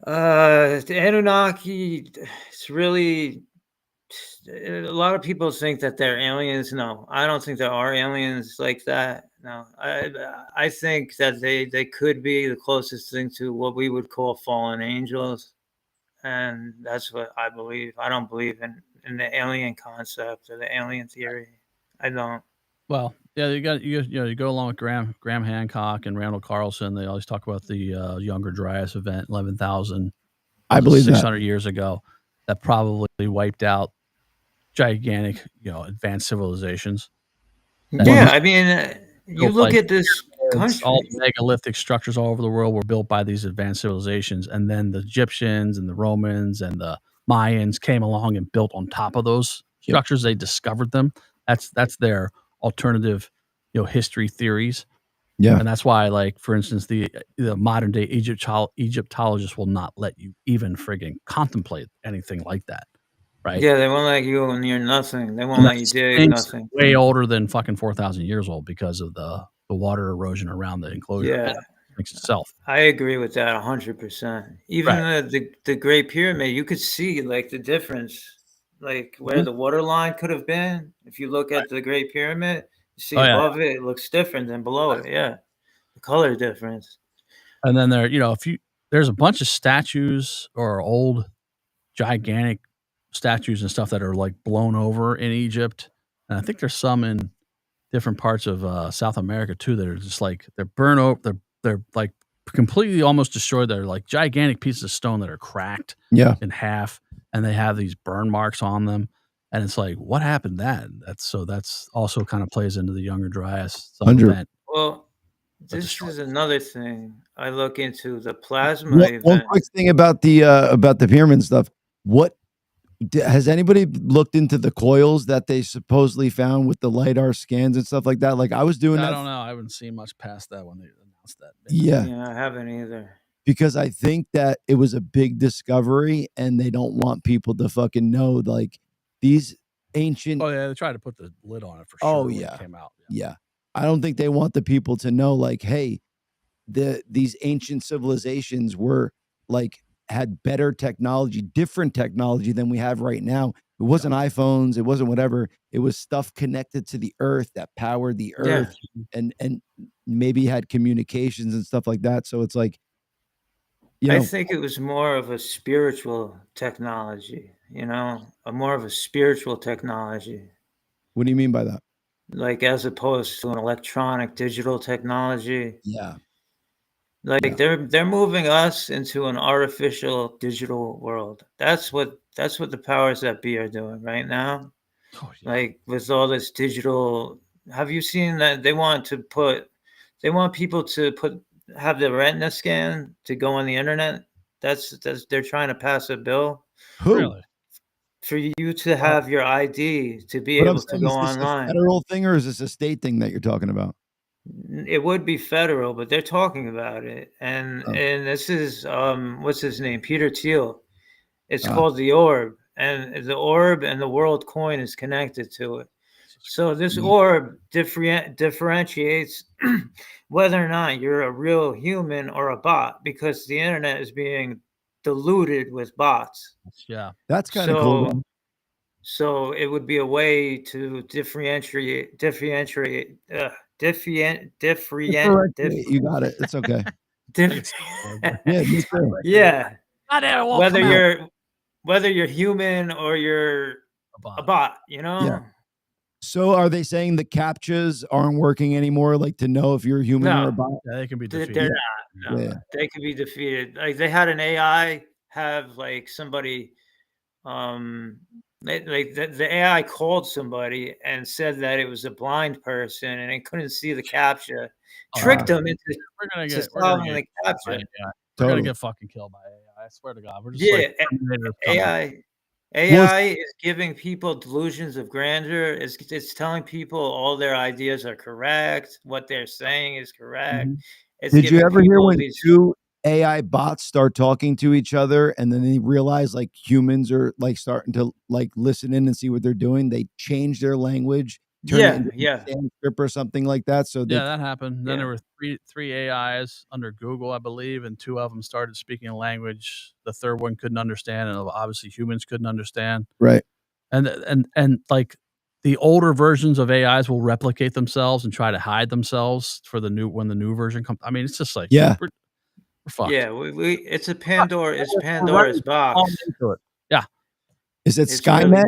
Speaker 3: The Anunnaki, it's really a lot of people think that they're aliens. No, I don't think there are aliens like that. No, I think that they could be the closest thing to what we would call fallen angels, and that's what I believe. I don't believe in the alien concept or the alien theory. I don't.
Speaker 2: Well, yeah, you go along with Graham Hancock and Randall Carlson. They always talk about the Younger Dryas event, 11,000.
Speaker 1: I believe
Speaker 2: 600 years ago, that probably wiped out gigantic, advanced civilizations.
Speaker 3: Yeah, I mean, you look at this country.
Speaker 2: All the megalithic structures all over the world were built by these advanced civilizations, and then the Egyptians and the Romans and the Mayans came along and built on top of those structures. They discovered them. That's their alternative, history theories.
Speaker 1: Yeah.
Speaker 2: And that's why, like, for instance, the modern day Egyptologists will not let you even frigging contemplate anything like that. Right?
Speaker 3: Yeah, they won't let you go near nothing. They won't let you dig nothing.
Speaker 2: Way older than fucking 4,000 years old because of the water erosion around the enclosure.
Speaker 3: Yeah.
Speaker 2: Itself.
Speaker 3: I agree with that 100%. Even the Great Pyramid, you could see like the difference, like where the water line could have been. If you look at the Great Pyramid, See above it looks different than below it. Yeah, the color difference.
Speaker 2: And then there's a bunch of statues or old gigantic statues and stuff that are like blown over in Egypt, and I think there's some in different parts of South America too that are just like they're burnt over. They're like completely almost destroyed. They're like gigantic pieces of stone that are cracked in half, and they have these burn marks on them. And it's like, what happened then? That's also kind of plays into the Younger Dryas event.
Speaker 3: Well, this is another thing I look into, the plasma event.
Speaker 1: One quick thing about the pyramid stuff. What has anybody looked into the coils that they supposedly found with the LiDAR scans and stuff like that? Like I was doing that.
Speaker 2: I don't know. I haven't seen much past that when they announced that.
Speaker 3: Yeah, I haven't either.
Speaker 1: Because I think that it was a big discovery and they don't want people to fucking know like these ancient.
Speaker 2: Oh yeah, they tried to put the lid on it for sure. When it came out.
Speaker 1: Yeah. I don't think they want the people to know like, hey, these ancient civilizations were like had better technology, different technology than we have right now. It wasn't iPhones, it wasn't whatever. It was stuff connected to the earth that powered the earth and maybe had communications and stuff like that. So it's like,
Speaker 3: I think it was more of a spiritual technology, more of a spiritual technology.
Speaker 1: What do you mean by that?
Speaker 3: Like as opposed to an electronic digital technology.
Speaker 1: Yeah.
Speaker 3: Like they're moving us into an artificial digital world. That's what the powers that be are doing right now.
Speaker 2: Oh, yeah.
Speaker 3: Like with all this digital, have you seen that they want people to have the retina scan to go on the internet? That's they're trying to pass a bill.
Speaker 1: Who?
Speaker 2: Really?
Speaker 3: For you to have your ID to be able to go online.
Speaker 1: Is this a federal thing or is this a state thing that you're talking about?
Speaker 3: It would be federal, but they're talking about it. And this is what's his name? Peter Thiel. It's called the orb. And the orb and the world coin is connected to it. So this orb differentiates whether or not you're a real human or a bot, because the internet is being diluted with bots.
Speaker 2: Yeah.
Speaker 1: That's kind of cool.
Speaker 3: So it would be a way to differentiate.
Speaker 1: You got it. It's okay.
Speaker 3: Yeah. Whether you're human or you're a bot,
Speaker 1: Yeah. So are they saying the CAPTCHAs aren't working anymore? Like to know if you're a human or a bot?
Speaker 2: Yeah, they can be defeated.
Speaker 3: They're not. No. They can be defeated. Like they had an AI have like somebody, the AI called somebody and said that it was a blind person and it couldn't see the CAPTCHA. Tricked them into solving the CAPTCHA.
Speaker 2: We're gonna get fucking killed by AI. I swear to God. We're just
Speaker 3: AI is giving people delusions of grandeur. It's telling people all their ideas are correct. What they're saying is correct.
Speaker 1: Did you ever hear when two AI bots start talking to each other and then they realize like humans are like starting to like listen in and see what they're doing? They change their language, turn it into Sanskrit or something like that. So
Speaker 2: that happened. Then there were three AIs under Google, I believe, and two of them started speaking a language the third one couldn't understand, and obviously humans couldn't understand.
Speaker 1: Right.
Speaker 2: And like the older versions of AIs will replicate themselves and try to hide themselves for when the new version comes. I mean, it's just like we're fucked.
Speaker 3: Yeah, it's a Pandora's box.
Speaker 2: Yeah.
Speaker 1: Is it Skynet?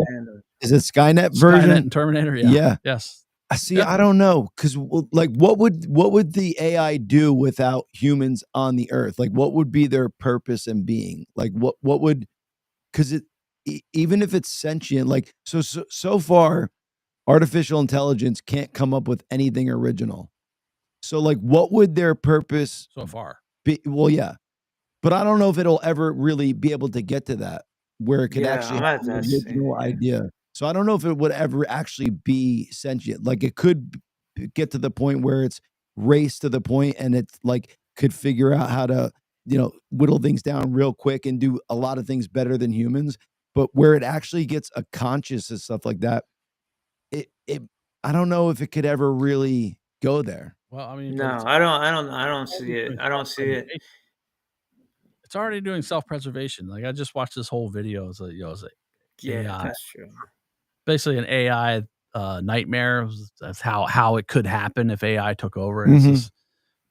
Speaker 1: Is it Skynet version?
Speaker 2: Skynet and Terminator? Yeah. Yes.
Speaker 1: See, I don't know, because like, what would the AI do without humans on the earth? Like, what would be their purpose and being? Like, what would? Because even if it's sentient, like, so far, artificial intelligence can't come up with anything original. So, like, what would their purpose
Speaker 2: so far
Speaker 1: be? Well, yeah, but I don't know if it'll ever really be able to get to that where it could actually have an original idea. So I don't know if it would ever actually be sentient. Like it could get to the point where it's raced to the point and it's like could figure out how to, whittle things down real quick and do a lot of things better than humans. But where it actually gets a conscious and stuff like that, I don't know if it could ever really go there.
Speaker 2: Well, I mean,
Speaker 3: no, I don't see it. I don't see it.
Speaker 2: It's already doing self-preservation. Like I just watched this whole video. It's like,
Speaker 3: yeah, that's true.
Speaker 2: Basically an AI nightmare. That's how it could happen if AI took over. And it's just,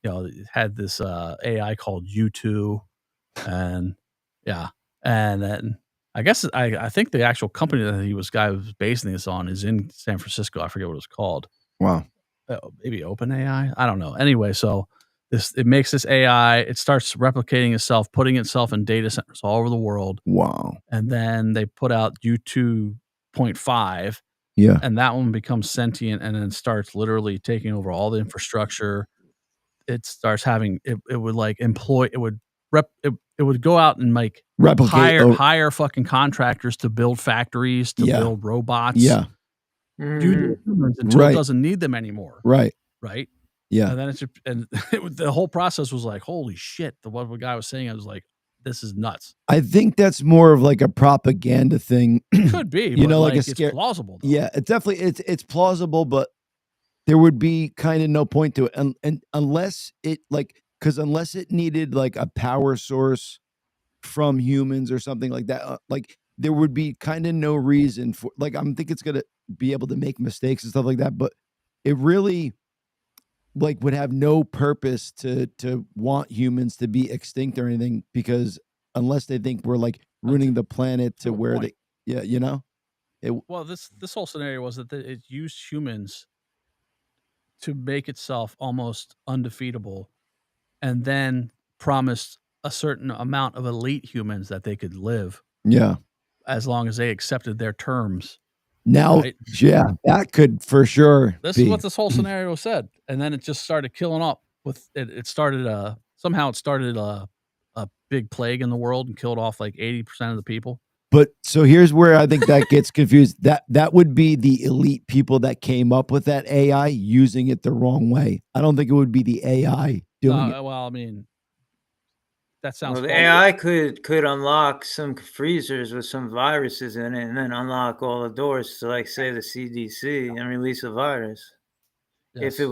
Speaker 2: it had this AI called U2, and and then I guess I think the actual company that guy was basing this on is in San Francisco. I forget what it was called.
Speaker 1: Wow.
Speaker 2: Maybe OpenAI. I don't know. Anyway, so it makes this AI. It starts replicating itself, putting itself in data centers all over the world.
Speaker 1: Wow.
Speaker 2: And then they put out U2.5.
Speaker 1: Yeah.
Speaker 2: And that one becomes sentient and then starts literally taking over all the infrastructure. It starts having it would like employ it would go out and like hire fucking contractors to build factories, to build robots.
Speaker 1: Yeah.
Speaker 2: Do humans until it doesn't need them anymore.
Speaker 1: Right. Yeah.
Speaker 2: And then the whole process was like, holy shit. What the guy was saying, I was like, this is nuts.
Speaker 1: I think that's more of like a propaganda thing.
Speaker 2: Could be,
Speaker 1: like a
Speaker 2: it's plausible. Though.
Speaker 1: Yeah, it's definitely it's plausible, but there would be kind of no point to it, and unless it unless it needed like a power source from humans or something like that, there would be kind of no reason for I think it's gonna be able to make mistakes and stuff like that, but it really would have no purpose to want humans to be extinct or anything, because unless they think we're ruining the planet to where point.
Speaker 2: Well, this whole scenario was that it used humans to make itself almost undefeatable, and then promised a certain amount of elite humans that they could live.
Speaker 1: Yeah.
Speaker 2: As long as they accepted their terms.
Speaker 1: Now, that could for sure.
Speaker 2: This is what this whole scenario said, and then it just started killing up with it. It started somehow it started a big plague in the world and killed off like 80% of the people.
Speaker 1: But so here's where I think that gets confused. That would be the elite people that came up with that AI using it the wrong way. I don't think it would be the AI doing it.
Speaker 2: Well, I mean, that sounds.
Speaker 3: Well, the AI could unlock some freezers with some viruses in it, and then unlock all the doors to say the CDC and release a virus. Yes. If it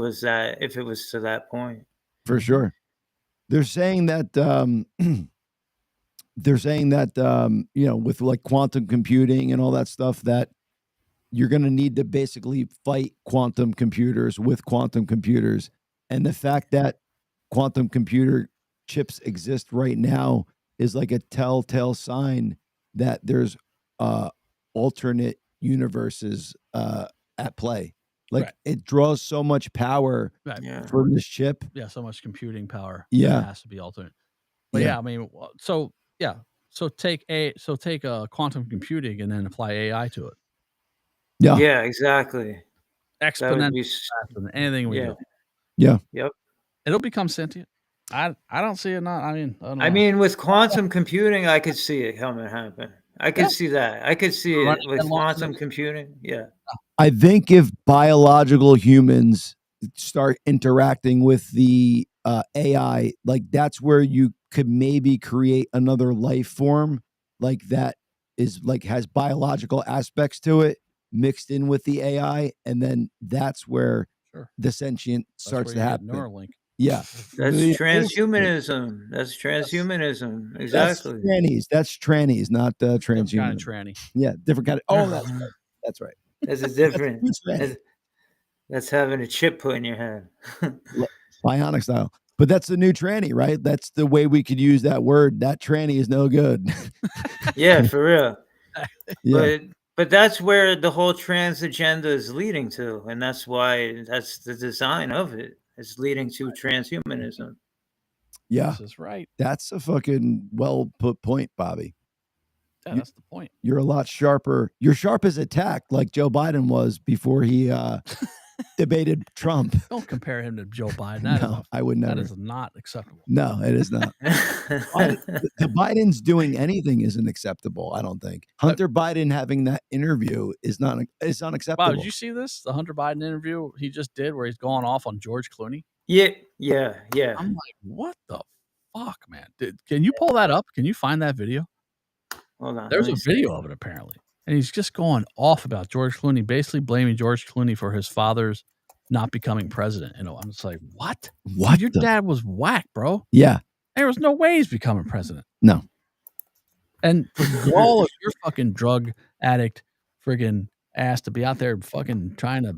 Speaker 3: was to that point.
Speaker 1: For sure. They're saying that with like quantum computing and all that stuff, that you're going to need to basically fight quantum computers with quantum computers. And the fact that quantum computer chips exist right now is like a telltale sign that there's alternate universes at play. It draws so much power from this chip.
Speaker 2: Yeah, so much computing power.
Speaker 1: Yeah,
Speaker 2: it has to be alternate. But I mean, so take quantum computing and then apply AI to it.
Speaker 3: Yeah, exactly.
Speaker 2: Exponentially faster than anything we do.
Speaker 1: Yeah.
Speaker 3: Yep.
Speaker 2: It'll become sentient. I don't see it not. I mean,
Speaker 3: I mean, with quantum computing, I could see it happen. I could see that. I could see it with quantum computing. Yeah.
Speaker 1: I think if biological humans start interacting with the AI, that's where you could maybe create another life form that is has biological aspects to it mixed in with the AI, and then that's where the sentient starts to happen.
Speaker 2: Neuralink.
Speaker 1: Yeah,
Speaker 3: that's transhumanism. That's transhumanism. Exactly.
Speaker 1: That's trannies, not transhuman.
Speaker 2: Kind of tranny.
Speaker 1: Yeah, different kind of. Oh, that's right.
Speaker 3: That's a different. That's having a chip put in your head.
Speaker 1: Bionic style. But that's the new tranny, right? That's the way we could use that word. That tranny is no good.
Speaker 3: Yeah, for real. Yeah. But that's where the whole trans agenda is leading to, and that's why that's the design of it. It's leading to transhumanism.
Speaker 1: Yeah,
Speaker 2: this is right.
Speaker 1: That's a fucking well put point, Bobby.
Speaker 2: Yeah, that's the point.
Speaker 1: You're a lot sharper. You're sharp as a tack, like Joe Biden was before he debated Trump.
Speaker 2: Don't compare him to Joe Biden.
Speaker 1: I would never.
Speaker 2: That is not acceptable.
Speaker 1: No, it is not. The Biden's doing anything isn't acceptable, I don't think. Hunter Biden having that interview is unacceptable.
Speaker 2: Wow, did you see this? The Hunter Biden interview he just did where he's going off on George Clooney?
Speaker 3: Yeah.
Speaker 2: I'm like, what the fuck, man? Can you pull that up? Can you find that video?
Speaker 3: Hold on.
Speaker 2: There's a video of it apparently. And he's just going off about George Clooney, basically blaming George Clooney for his father's not becoming president. I'm just like, what?
Speaker 1: What?
Speaker 2: Your dad was whack, bro.
Speaker 1: Yeah.
Speaker 2: There was no way he's becoming president.
Speaker 1: No.
Speaker 2: And for all of your fucking drug addict, friggin' ass to be out there fucking trying to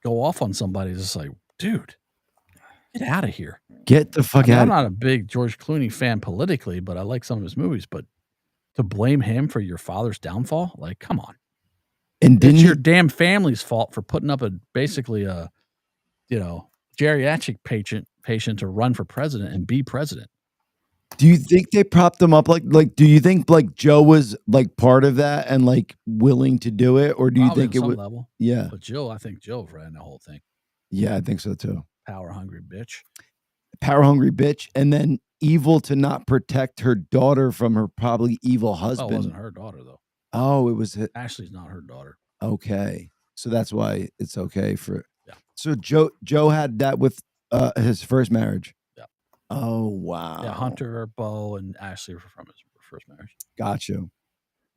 Speaker 2: go off on somebody. It's just like, dude, get out of here.
Speaker 1: Get the fuck out.
Speaker 2: I'm not a big George Clooney fan politically, but I like some of his movies. But to blame him for your father's downfall, like, come on.
Speaker 1: And
Speaker 2: it's your damn family's fault for putting up basically a, geriatric patient to run for president and be president.
Speaker 1: Do you think they propped him up? Like, do you think like Joe was like part of that and like willing to do it? Or do you think it was
Speaker 2: level?
Speaker 1: Yeah.
Speaker 2: But I think Jill ran the whole thing.
Speaker 1: Yeah, I think so too.
Speaker 2: Power hungry bitch.
Speaker 1: And then evil to not protect her daughter from her probably evil husband.
Speaker 2: Oh, it wasn't her daughter though.
Speaker 1: Oh, it was
Speaker 2: Ashley's not her daughter.
Speaker 1: Okay. So that's why it's okay for
Speaker 2: Yeah.
Speaker 1: So Joe had that with his first marriage.
Speaker 2: Yeah.
Speaker 1: Oh wow.
Speaker 2: Yeah, Hunter, Bo, and Ashley were from his first marriage.
Speaker 1: Gotcha.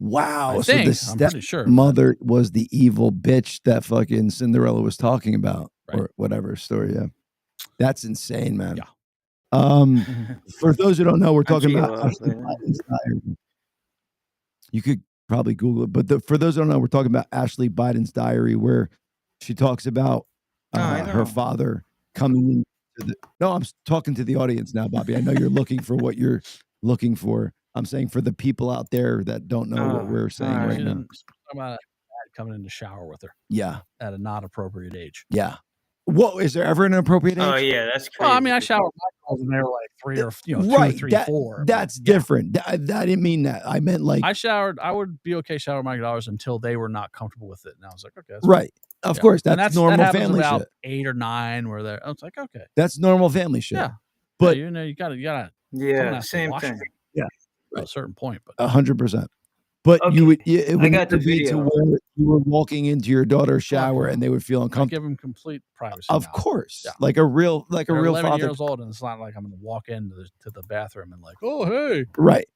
Speaker 1: Wow.
Speaker 2: So
Speaker 1: the stepmother was the evil bitch that fucking Cinderella was talking about, or whatever story. Yeah. That's insane, man.
Speaker 2: Yeah.
Speaker 1: For those who don't know, we're talking about Ashley Biden's diary. You could probably Google it, but for those who don't know, we're talking about Ashley Biden's diary, where she talks about her father coming into No, I'm talking to the audience now, Bobby. I know you're looking for what you're looking for. I'm saying for the people out there that don't know what we're saying right now.
Speaker 2: Talking about coming in the shower with her.
Speaker 1: Yeah.
Speaker 2: At a not appropriate age.
Speaker 1: Yeah. Whoa, is there ever an appropriate age?
Speaker 3: Oh yeah, that's crazy.
Speaker 2: Well, I mean, I showered my girls when they were like 3 or 2, 3, 4.
Speaker 1: That's different. I didn't mean that. I meant like
Speaker 2: I would be okay showering my daughters until they were not comfortable with it. And I was like, okay, that's
Speaker 1: right. Of course, that's normal family
Speaker 2: about
Speaker 1: shit.
Speaker 2: 8 or 9 where they're. I was like, okay,
Speaker 1: that's normal family shit.
Speaker 2: Yeah,
Speaker 1: but
Speaker 2: you gotta.
Speaker 3: Yeah, same thing.
Speaker 1: Yeah,
Speaker 2: at a certain point, but
Speaker 1: 100%. But
Speaker 3: okay.
Speaker 1: It would have to be to where you were walking into your daughter's shower and they would feel uncomfortable.
Speaker 2: Give them complete privacy.
Speaker 1: Of course, like a real
Speaker 2: They're
Speaker 1: father.
Speaker 2: 11 years old, and it's not like I'm going to walk into the bathroom and like, oh hey,
Speaker 1: right.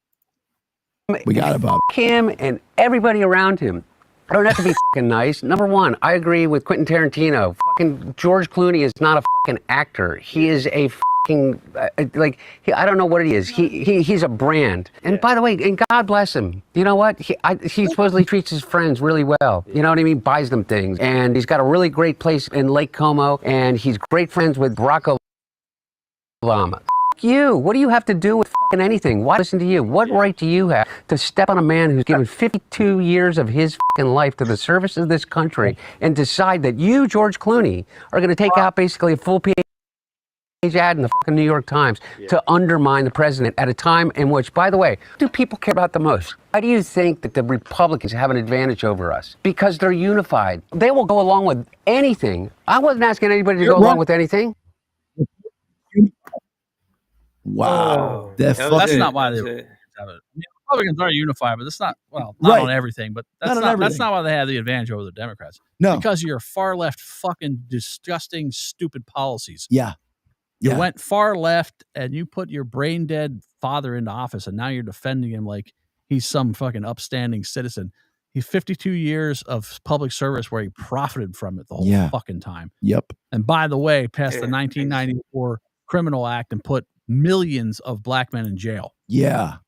Speaker 1: We got it, Bob.
Speaker 4: Him and everybody around him. I don't have to be fucking nice. Number one, I agree with Quentin Tarantino. Fucking George Clooney is not a fucking actor. He is a fucking I don't know what it is. He's a brand. And by the way, and God bless him. You know what? He supposedly treats his friends really well. You know what I mean? Buys them things. And he's got a really great place in Lake Como. And he's great friends with Barack Obama. You. What do you have to do with fucking anything? Why listen to you? What right do you have to step on a man who's given 52 years of his fucking life to the service of this country and decide that you, George Clooney, are going to take out basically a full page ad in the fucking New York Times to undermine the president at a time in which, by the way, do people care about the most? Why do you think that the Republicans have an advantage over us? Because they're unified. They will go along with anything. I wasn't asking anybody to go along with anything.
Speaker 1: Wow.
Speaker 2: That's not why they have it. Republicans are unified, but that's not not on everything, but that's not why they have the advantage over the Democrats.
Speaker 1: No.
Speaker 2: Because of your far left fucking disgusting, stupid policies.
Speaker 1: Yeah.
Speaker 2: You went far left and you put your brain dead father into office, and now you're defending him like he's some fucking upstanding citizen. He's 52 years of public service where he profited from it the whole fucking time.
Speaker 1: Yep.
Speaker 2: And by the way, passed the 1994 Criminal Act and put millions of black men in jail.
Speaker 1: Yeah.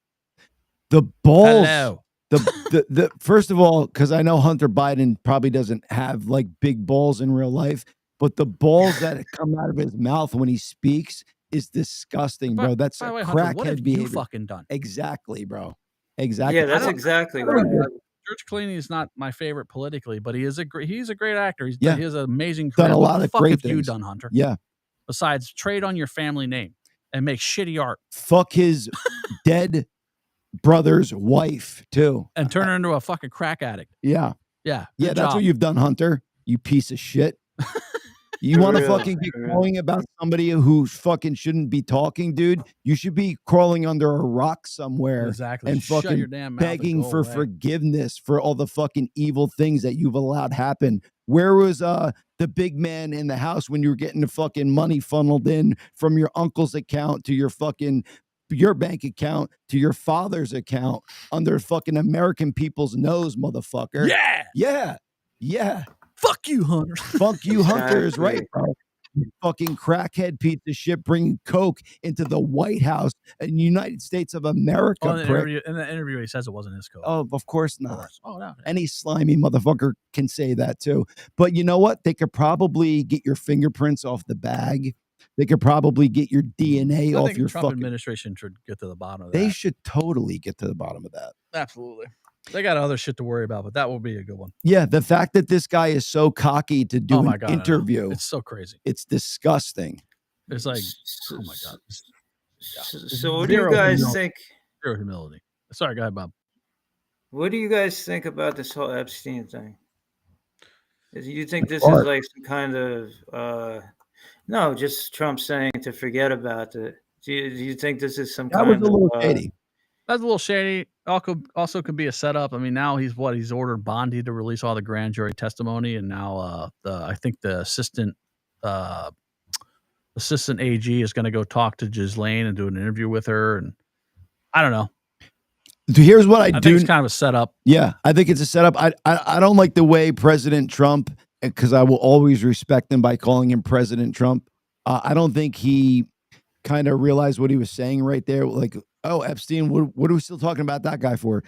Speaker 1: The balls.
Speaker 2: Hello.
Speaker 1: The first of all, because I know Hunter Biden probably doesn't have like big balls in real life, but the balls that come out of his mouth when he speaks is disgusting, bro. That's a
Speaker 2: crackhead behavior. What have you fucking done?
Speaker 1: Exactly, bro. Exactly.
Speaker 3: Yeah, that's exactly what
Speaker 2: George Clooney is not my favorite politically, but he's a great actor. He has an amazing career.
Speaker 1: Done a lot of great things.
Speaker 2: What the fuck have you done, Hunter?
Speaker 1: Yeah.
Speaker 2: Besides trade on your family name and make shitty art.
Speaker 1: Fuck his dead brother's wife too.
Speaker 2: And turn her into a fucking crack addict.
Speaker 1: Yeah.
Speaker 2: Yeah.
Speaker 1: Yeah, that's what you've done, Hunter. You piece of shit. You want to fucking be calling about somebody who fucking shouldn't be talking, dude? You should be crawling under a rock somewhere.
Speaker 2: Exactly.
Speaker 1: And
Speaker 2: Shut
Speaker 1: fucking
Speaker 2: your damn mouth
Speaker 1: begging
Speaker 2: and
Speaker 1: for
Speaker 2: away.
Speaker 1: forgiveness for all the fucking evil things that you've allowed happen. Where was the big man in the house when you were getting the fucking money funneled in from your uncle's account to your bank account to your father's account under fucking American people's nose, motherfucker?
Speaker 2: Yeah.
Speaker 1: Yeah. Yeah.
Speaker 2: Fuck you, Hunter.
Speaker 1: Fuck you, Hunter is right, bro. fucking crackhead piece of shit bringing coke into the White House in the United States of America.
Speaker 2: In the interview, he says it wasn't his coke.
Speaker 1: Oh, of course not.
Speaker 2: Of course. Oh, no.
Speaker 1: Any slimy motherfucker can say that too. But you know what? They could probably get your fingerprints off the bag. They could probably get your DNA off your
Speaker 2: Trump
Speaker 1: fucking...
Speaker 2: administration should get to the bottom of that.
Speaker 1: They should totally get to the bottom of that.
Speaker 2: Absolutely. They got other shit to worry about, but that will be a good one.
Speaker 1: Yeah, the fact that this guy is so cocky to do an interview.
Speaker 2: It's so crazy.
Speaker 1: It's disgusting.
Speaker 2: It's like, oh my God.
Speaker 3: So what do you guys think?
Speaker 2: Zero humility. Sorry, go ahead, Bob.
Speaker 3: What do you guys think about this whole Epstein thing? Do you think this is like some kind of no, just Trump saying to forget about it? Do you think this is some kind of...
Speaker 1: That was a little shady.
Speaker 2: That's a little shady. Also could be a setup. I mean, now he's ordered Bondi to release all the grand jury testimony, and now I think the assistant AG is going to go talk to Ghislaine and do an interview with her, and I don't know.
Speaker 1: Here's what I do
Speaker 2: think it's kind of a setup.
Speaker 1: Yeah, I think it's a setup. I don't like the way President Trump, because I will always respect him by calling him President Trump. I don't think he kind of realized what he was saying right there. Like, oh, Epstein, what are we still talking about that guy for?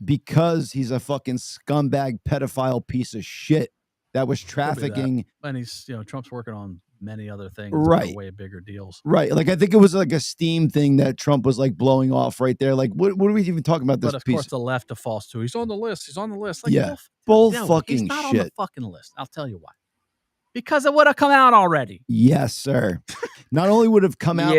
Speaker 1: Because he's a fucking scumbag pedophile piece of shit that was trafficking.
Speaker 2: And he's, Trump's working on many other things,
Speaker 1: right?
Speaker 2: Way bigger deals,
Speaker 1: right? Like, I think it was like a steam thing that Trump was like blowing off right there. Like, what are we even talking about? This,
Speaker 2: but of course, the left defaults to he's on the list. He's on the list. Like,
Speaker 1: yeah, bull fucking
Speaker 2: he's not
Speaker 1: shit.
Speaker 2: on the fucking list. I'll tell you why. Because it would have come out already.
Speaker 1: Yes, sir. Not only would have come out,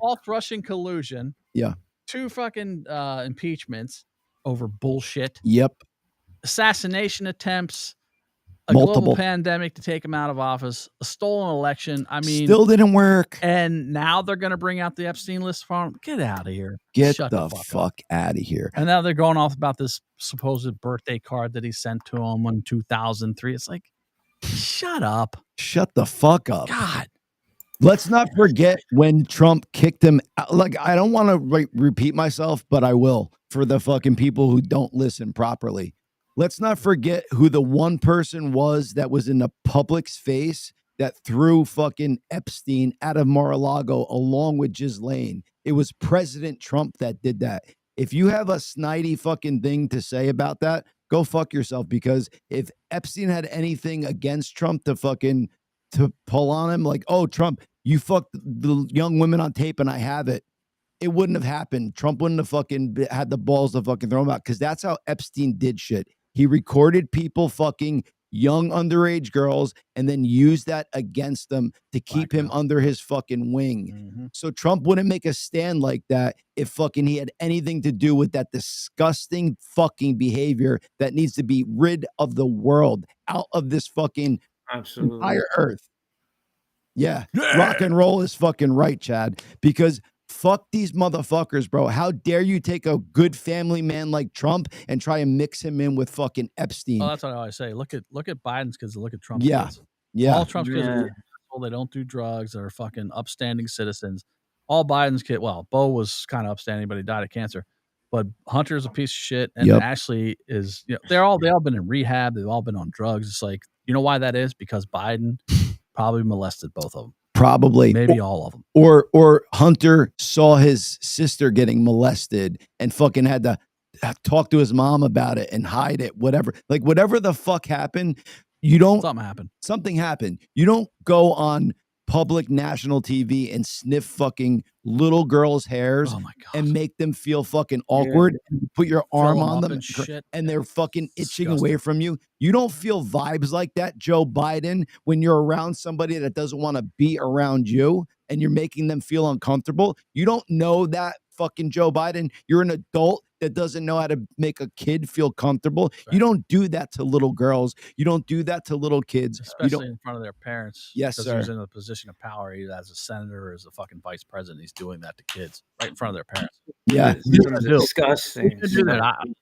Speaker 2: false Russian collusion.
Speaker 1: Yeah.
Speaker 2: 2 fucking impeachments over bullshit.
Speaker 1: Yep.
Speaker 2: Assassination attempts. A
Speaker 1: Multiple.
Speaker 2: global pandemic to take him out of office. A stolen election. I mean,
Speaker 1: still didn't work.
Speaker 2: And now they're going to bring out the Epstein list for him. Get out of here.
Speaker 1: Get the fuck out of here.
Speaker 2: And now they're going off about this supposed birthday card that he sent to him in 2003. It's like, shut up.
Speaker 1: Shut the fuck up.
Speaker 2: God.
Speaker 1: Let's not forget when Trump kicked him out. Like, I don't want to repeat myself, but I will for the fucking people who don't listen properly. Let's not forget who the one person was that was in the public's face that threw fucking Epstein out of Mar-a-Lago along with Ghislaine. It was President Trump that did that. If you have a snidey fucking thing to say about that, go fuck yourself, because if Epstein had anything against Trump to pull on him, like, oh, Trump, you fucked the young women on tape and I have it, it wouldn't have happened. Trump wouldn't have fucking had the balls to fucking throw him out, because that's how Epstein did shit. He recorded people fucking young underage girls and then used that against them to keep him under his fucking wing. Mm-hmm. So Trump wouldn't make a stand like that if fucking he had anything to do with that disgusting fucking behavior that needs to be rid of the world, out of this fucking entire earth. Yeah. Rock and roll is fucking right, Chad, because fuck these motherfuckers, bro. How dare you take a good family man like Trump and try and mix him in with fucking Epstein?
Speaker 2: Oh, that's what I always say. Look at Biden's kids. Look at Trump's
Speaker 1: kids.
Speaker 2: Yeah. All Trump's kids are they don't do drugs. They're fucking upstanding citizens. All Biden's kids. Well, Bo was kind of upstanding, but he died of cancer. But Hunter's a piece of shit, and Ashley is. They all been in rehab. They've all been on drugs. It's like, you know why that is? Because Biden probably molested both of them.
Speaker 1: Probably.
Speaker 2: Maybe all of them.
Speaker 1: Or Hunter saw his sister getting molested and fucking had to talk to his mom about it and hide it, whatever. Like, whatever the fuck happened, something happened. You don't go on public national TV and sniff fucking little girls' hairs and make them feel fucking awkward and put your arm on them and they're fucking itching away from you. You don't feel vibes like that, Joe Biden, when you're around somebody that doesn't want to be around you and you're making them feel uncomfortable. You don't know that, fucking Joe Biden. You're an adult that doesn't know how to make a kid feel comfortable. Right. You don't do that to little girls. You don't do that to little kids.
Speaker 2: Especially in front of their parents.
Speaker 1: Yes, sir.
Speaker 2: He's in a position of power, either as a senator or as a fucking vice president. He's doing that to kids right in front of their parents.
Speaker 1: Yeah.
Speaker 3: It's disgusting.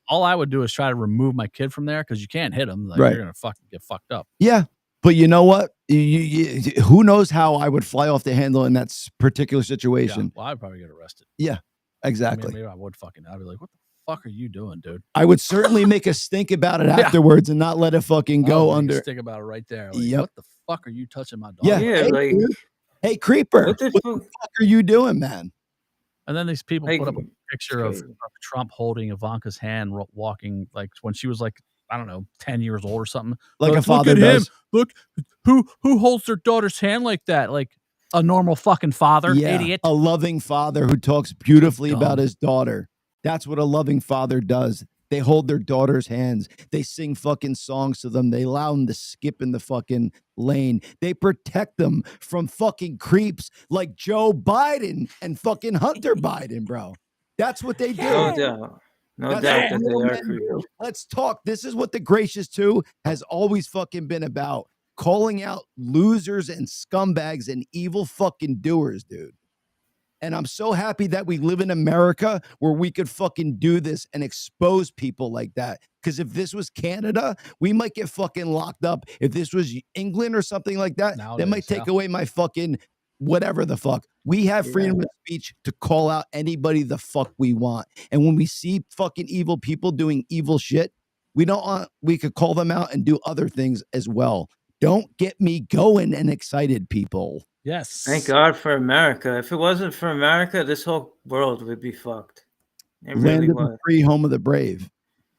Speaker 2: All I would do is try to remove my kid from there, because you can't hit him. Like, you're going to fucking get fucked up.
Speaker 1: Yeah. But you know what? Who knows how I would fly off the handle in that particular situation?
Speaker 2: Yeah, well, I'd probably get arrested.
Speaker 1: Yeah, exactly.
Speaker 2: I mean, maybe I would I'd be like, what the fuck are you doing, dude?
Speaker 1: I would certainly make a stink about it afterwards and not let it fucking go under.
Speaker 2: Stink about it right there.
Speaker 1: Like,
Speaker 2: what the fuck are you touching my dog?
Speaker 1: Yeah.
Speaker 3: Yeah,
Speaker 1: Hey,
Speaker 3: like
Speaker 1: dude. Hey, creeper.
Speaker 3: what the
Speaker 1: What
Speaker 3: fuck?
Speaker 1: the fuck are you doing, man?
Speaker 2: And then these people
Speaker 3: Like,
Speaker 2: put up a
Speaker 3: it's
Speaker 2: picture of
Speaker 3: crazy.
Speaker 2: Trump holding Ivanka's hand, walking like when she was like, I don't know, 10 years old or something.
Speaker 1: Like a
Speaker 2: Look
Speaker 1: father
Speaker 2: at him.
Speaker 1: does.
Speaker 2: Look, who holds their daughter's hand like that? Like a normal fucking father,
Speaker 1: Yeah,
Speaker 2: idiot.
Speaker 1: a loving father who talks beautifully about
Speaker 2: dumb.
Speaker 1: his daughter. That's what a loving father does. They hold their daughter's hands. They sing fucking songs to them. They allow them to skip in the fucking lane. They protect them from fucking creeps like Joe Biden and fucking Hunter Biden, bro. That's what they do.
Speaker 3: No doubt. No
Speaker 1: That's
Speaker 3: doubt
Speaker 1: what
Speaker 3: that
Speaker 1: real
Speaker 3: they are
Speaker 1: men
Speaker 3: creepy.
Speaker 1: do. Let's talk. This is what the Gracious 2 has always fucking been about. Calling out losers and scumbags and evil fucking doers, dude. And I'm so happy that we live in America where we could fucking do this and expose people like that. Because if this was Canada, we might get fucking locked up. If this was England or something like that, they might take away my fucking whatever the fuck. We have freedom of speech to call out anybody the fuck we want. And when we see fucking evil people doing evil shit, we could call them out and do other things as well. Don't get me going and excited, people.
Speaker 2: Yes.
Speaker 3: Thank God for America. If it wasn't for America, this whole world would be fucked. It
Speaker 1: Land
Speaker 3: really
Speaker 1: of the
Speaker 3: would.
Speaker 1: free, home of the brave.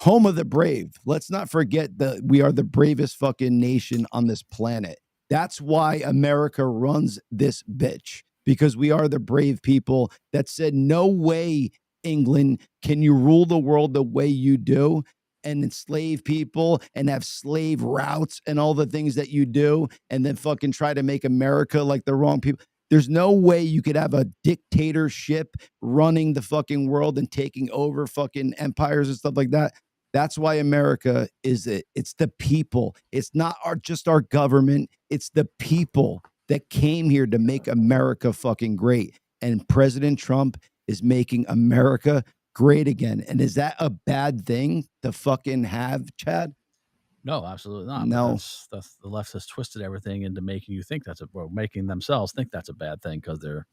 Speaker 1: Home of the brave. Let's not forget that we are the bravest fucking nation on this planet. That's why America runs this bitch, because we are the brave people that said, no way, England, can you rule the world the way you do and enslave people and have slave routes and all the things that you do and then fucking try to make America like the wrong people. There's no way you could have a dictatorship running the fucking world and taking over fucking empires and stuff like that. That's why America is it. It's the people. It's not just our government. It's the people that came here to make America fucking great. And President Trump is making America great again. And is that a bad thing to fucking have, Chad?
Speaker 2: No, absolutely not.
Speaker 1: No.
Speaker 2: That's the left has twisted everything into making you think making themselves think that's a bad thing because they're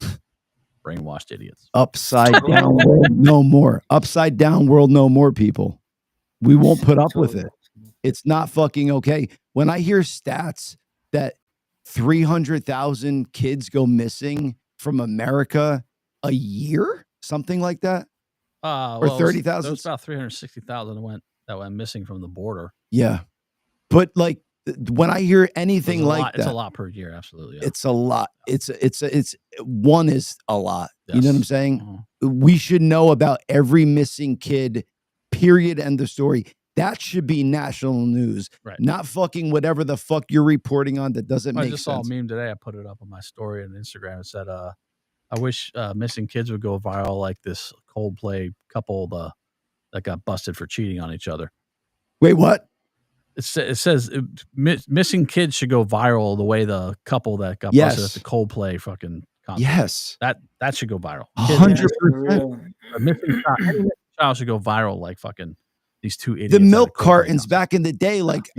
Speaker 2: brainwashed idiots.
Speaker 1: Upside down world, no more. Upside down world, no more, people. We won't put up with it. It's not fucking okay. When I hear stats that 300,000 kids go missing from America a year, something like that, or 30,000.
Speaker 2: There's about 360,000 that went missing from the border.
Speaker 1: Yeah, but like when I hear anything like that,
Speaker 2: it's a lot per year. Absolutely, yeah.
Speaker 1: It's a lot. It's one is a lot.
Speaker 2: Yes.
Speaker 1: You know what I'm saying? We should know about every missing kid. Period. End of story. That should be national news,
Speaker 2: right? Not
Speaker 1: fucking whatever the fuck you're reporting on that doesn't make sense. I
Speaker 2: just saw a meme today. I put it up on my story on Instagram. It said, I wish missing kids would go viral like this Coldplay couple that got busted for cheating on each other.
Speaker 1: Wait, what?
Speaker 2: It says missing kids should go viral the way the couple that got busted at the Coldplay fucking concert.
Speaker 1: Yes.
Speaker 2: That should go viral.
Speaker 1: 100%.
Speaker 2: Missing child should go viral like fucking these two idiots.
Speaker 1: The milk cartons back in the day, like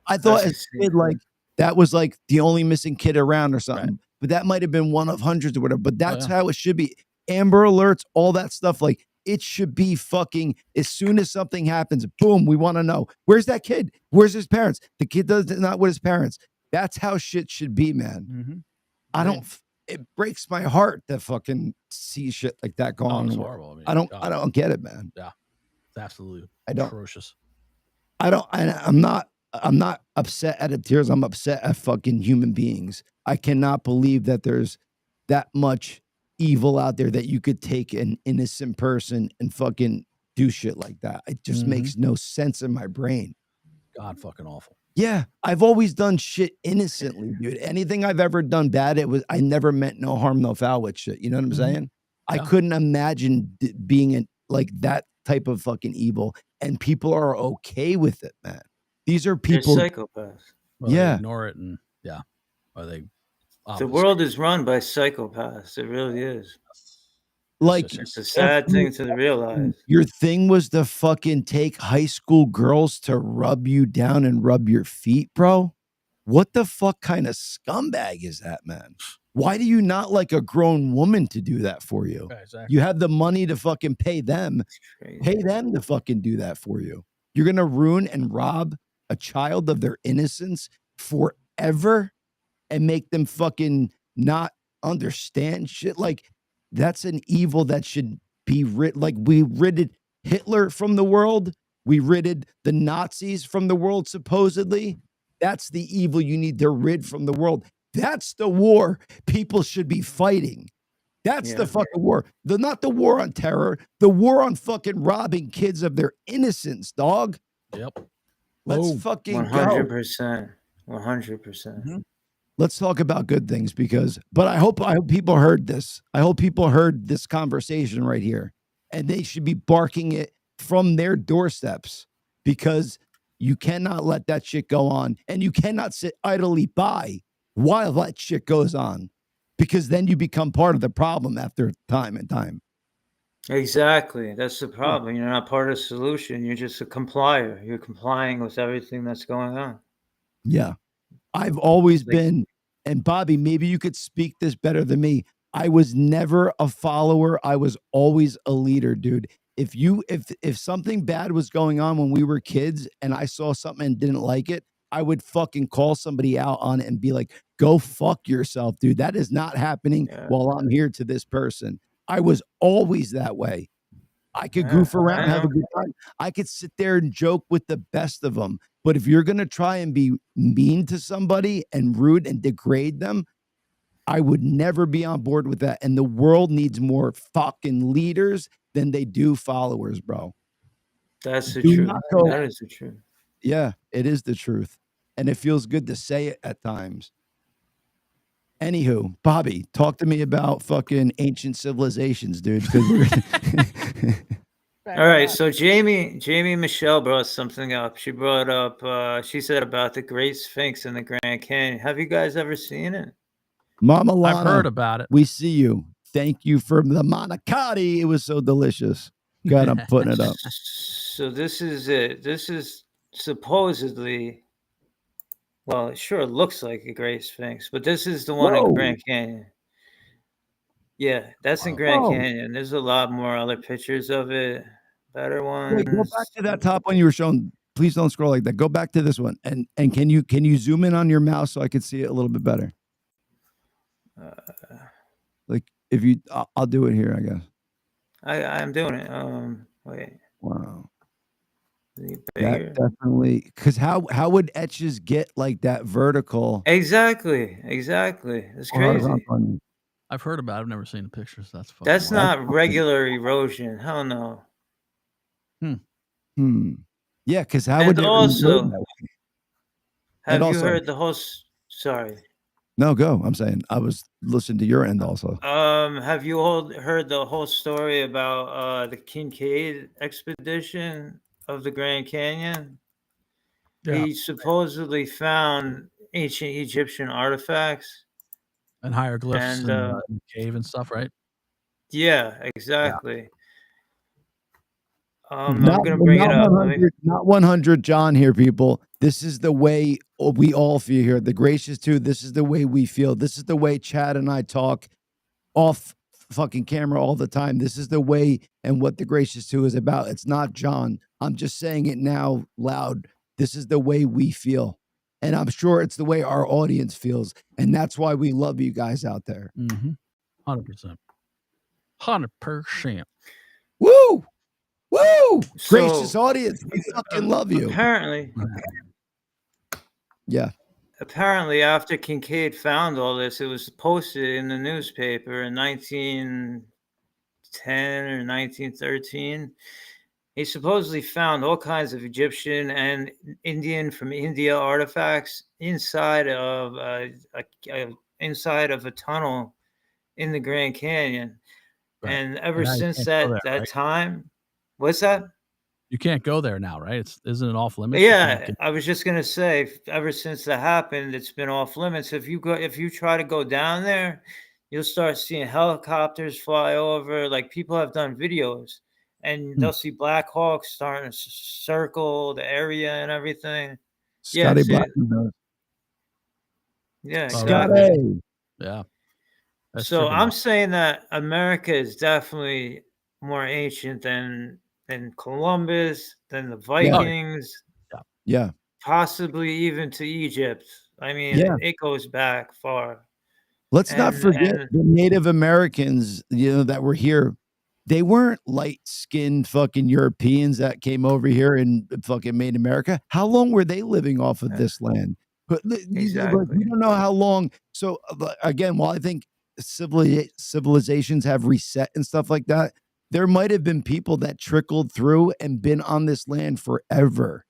Speaker 1: I thought as a kid, like that was like the only missing kid around or something. Right. But that might have been one of hundreds or whatever. But that's how it should be. Amber alerts, all that stuff. Like it should be fucking as soon as something happens, boom, we want to know. Where's that kid? Where's his parents? The kid does not with his parents. That's how shit should be, man. Mm-hmm. It breaks my heart to fucking see shit like that going on.
Speaker 2: It's horrible.
Speaker 1: I don't get it, man.
Speaker 2: Yeah. It's absolutely atrocious.
Speaker 1: I'm not upset at tears. I'm upset at fucking human beings. I cannot believe that there's that much evil out there that you could take an innocent person and fucking do shit like that. It just makes no sense in my brain.
Speaker 2: God fucking awful.
Speaker 1: Yeah, I've always done shit innocently, dude. Anything I've ever done bad, I never meant no harm, no foul with shit. You know what I'm saying? Yeah. I couldn't imagine being like that type of fucking evil, and people are okay with it, man. These are people.
Speaker 3: They're psychopaths.
Speaker 2: Well, they ignore it, and or they.
Speaker 3: The world is run by psychopaths. It really is.
Speaker 1: Like
Speaker 3: it's a sad thing to realize.
Speaker 1: Your thing was to fucking take high school girls to rub you down and rub your feet, bro. What the fuck kind of scumbag is that, man? Why do you not like a grown woman to do that for you?
Speaker 2: Okay, exactly.
Speaker 1: You have the money to fucking pay them. Pay them to fucking do that for you. You're going to ruin and rob a child of their innocence forever? and make them fucking not understand shit. Like, that's an evil that should be like we ridded Hitler from the world. We ridded the Nazis from the world, supposedly. That's the evil you need to rid from the world. That's the war people should be fighting. That's the fucking war. Not the war on terror, the war on fucking robbing kids of their innocence, dog.
Speaker 2: Yep.
Speaker 1: Let's fucking
Speaker 3: 100%. 100%.
Speaker 1: Mm-hmm. Let's talk about good things but I hope people heard this. I hope people heard this conversation right here, and they should be barking it from their doorsteps, because you cannot let that shit go on, and you cannot sit idly by while that shit goes on, because then you become part of the problem after time and time.
Speaker 3: Exactly. That's the problem. You're not part of the solution. You're just a complier. You're complying with everything that's going on.
Speaker 1: Yeah. I've always been, and Bobby, maybe you could speak this better than me. I was never a follower. I was always a leader, dude. If something bad was going on when we were kids and I saw something and didn't like it, I would fucking call somebody out on it and be like, go fuck yourself, dude. That is not happening while I'm here to this person. I was always that way. I could goof around and have a good time. I could sit there and joke with the best of them. But if you're going to try and be mean to somebody and rude and degrade them, I would never be on board with that. And the world needs more fucking leaders than they do followers, bro.
Speaker 3: That's the truth. That is the truth.
Speaker 1: Yeah, it is the truth. And it feels good to say it at times. Anywho, Bobby, talk to me about fucking ancient civilizations, dude.
Speaker 3: All right, so Jamie Michelle brought something up. She brought up, she said about the Great Sphinx in the Grand Canyon. Have you guys ever seen it?
Speaker 1: Mama Lana,
Speaker 2: I've heard about it.
Speaker 1: We see you. Thank you for the manicotti. It was so delicious. God, I'm putting it up.
Speaker 3: So this is it. This is supposedly, well, it sure looks like a Great Sphinx, but this is the one in Grand Canyon. Yeah, that's in Grand Canyon. There's a lot more other pictures of it. Better ones.
Speaker 1: Wait, go back to that top one you were showing. Please don't scroll like that. Go back to this one, and can you zoom in on your mouse so I can see it a little bit better? Like if you, I'll do it here, I guess.
Speaker 3: I'm doing it. Wait.
Speaker 1: Wow. That definitely, because how would etches get like that vertical?
Speaker 3: Exactly. It's crazy.
Speaker 2: I've heard about it. I've never seen the pictures.
Speaker 3: That's not regular erosion. Hell no.
Speaker 1: Yeah, because how would
Speaker 3: also have you heard the whole? Sorry.
Speaker 1: No, go. I'm saying I was listening to your end also.
Speaker 3: Have you all heard the whole story about the Kincaid expedition of the Grand Canyon? Yeah. He supposedly found ancient Egyptian artifacts
Speaker 2: and hieroglyphs in the cave and stuff, right?
Speaker 3: Yeah, exactly. I'm going to bring it up.
Speaker 1: Not 100 John here, people. This is the way we all feel here. The Gracious too. This is the way we feel. This is the way Chad and I talk off fucking camera all the time. This is the way and what the Gracious 2 is about. It's not John. I'm just saying it now loud. This is the way we feel. And I'm sure it's the way our audience feels. And that's why we love you guys out there.
Speaker 2: 100%. 100%.
Speaker 1: Woo! Woo! So, Gracious audience, we fucking love you.
Speaker 3: Apparently.
Speaker 1: Yeah.
Speaker 3: Apparently, after Kincaid found all this, it was posted in the newspaper in 1910 or 1913. He supposedly found all kinds of Egyptian and Indian from India artifacts inside of a tunnel in the Grand Canyon. Right. And ever since that time, what's that?
Speaker 2: You can't go there now, right? Isn't it off limits?
Speaker 3: Yeah, I was just gonna say, ever since that happened, it's been off limits. If you try to go down there, you'll start seeing helicopters fly over. Like people have done videos, and they'll see Black Hawks starting to circle the area and everything.
Speaker 1: Scotty Blackman.
Speaker 3: Yeah, exactly.
Speaker 2: Yeah.
Speaker 3: So I'm saying that America is definitely more ancient than Columbus, than the Vikings.
Speaker 1: Yeah.
Speaker 3: Possibly even to Egypt. I mean,
Speaker 1: Yeah.
Speaker 3: it goes back far.
Speaker 1: Let's not forget the Native Americans, that were here. They weren't light-skinned fucking Europeans that came over here and fucking made America. How long were they living off of this land? But
Speaker 3: Exactly.
Speaker 1: we don't know how long. So again, while I think civilizations have reset and stuff like that, there might have been people that trickled through and been on this land forever.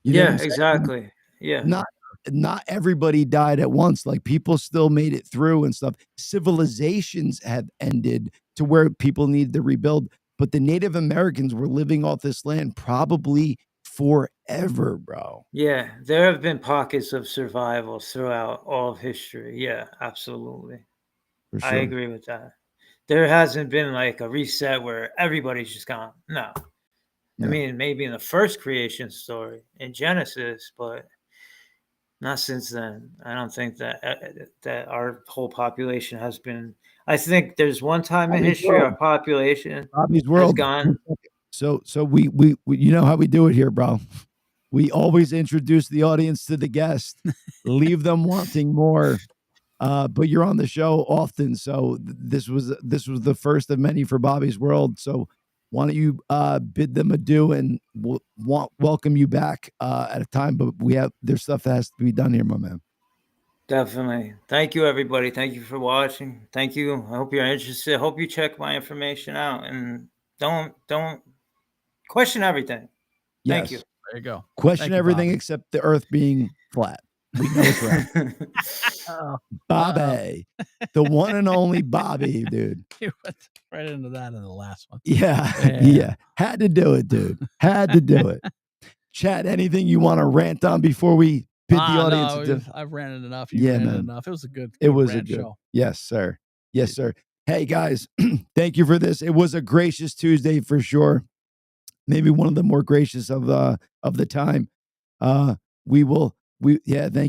Speaker 1: You know what I'm saying?
Speaker 3: Exactly. Yeah.
Speaker 1: Not everybody died at once. Like, people still made it through and stuff. Civilizations have ended to where people need to rebuild, but the Native Americans were living off this land probably forever, bro.
Speaker 3: Yeah, there have been pockets of survival throughout all of history. Yeah, absolutely.
Speaker 1: For sure.
Speaker 3: I agree with that. There hasn't been like a reset where everybody's just gone. No. I mean, maybe in the first creation story in Genesis, but not since then. I don't think that our whole population has been. I think there's one time in history our population
Speaker 1: Bobby's World
Speaker 3: has gone.
Speaker 1: So we you know how we do it here, bro. We always introduce the audience to the guest, leave them wanting more. But you're on the show often, so this was the first of many for Bobby's World. So why don't you bid them adieu, and we'll welcome you back at a time. But there's stuff that has to be done here, my man.
Speaker 3: Definitely. Thank you, everybody. Thank you for watching. Thank you. I hope you're interested. I hope you check my information out, and don't question everything.
Speaker 1: Yes.
Speaker 3: Thank you.
Speaker 2: There you go.
Speaker 1: Question everything except the Earth being flat. We know it's right. Bobbay, the one and only Bobby, dude.
Speaker 2: You went right into that in the last one.
Speaker 1: Yeah. Had to do it, dude. Had to do it. Chad, anything you want to rant on before we bid the audience?
Speaker 2: No, I've ranted enough. You ranted enough. It was a good show.
Speaker 1: Yes, sir. Yes, sir. Hey, guys, thank you for this. It was a gracious Tuesday for sure. Maybe one of the more gracious of the time. Thank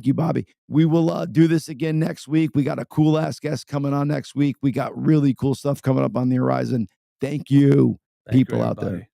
Speaker 1: you, Bobby. We will do this again next week. We got a cool ass guest coming on next week. We got really cool stuff coming up on the horizon. Thank you, people out there.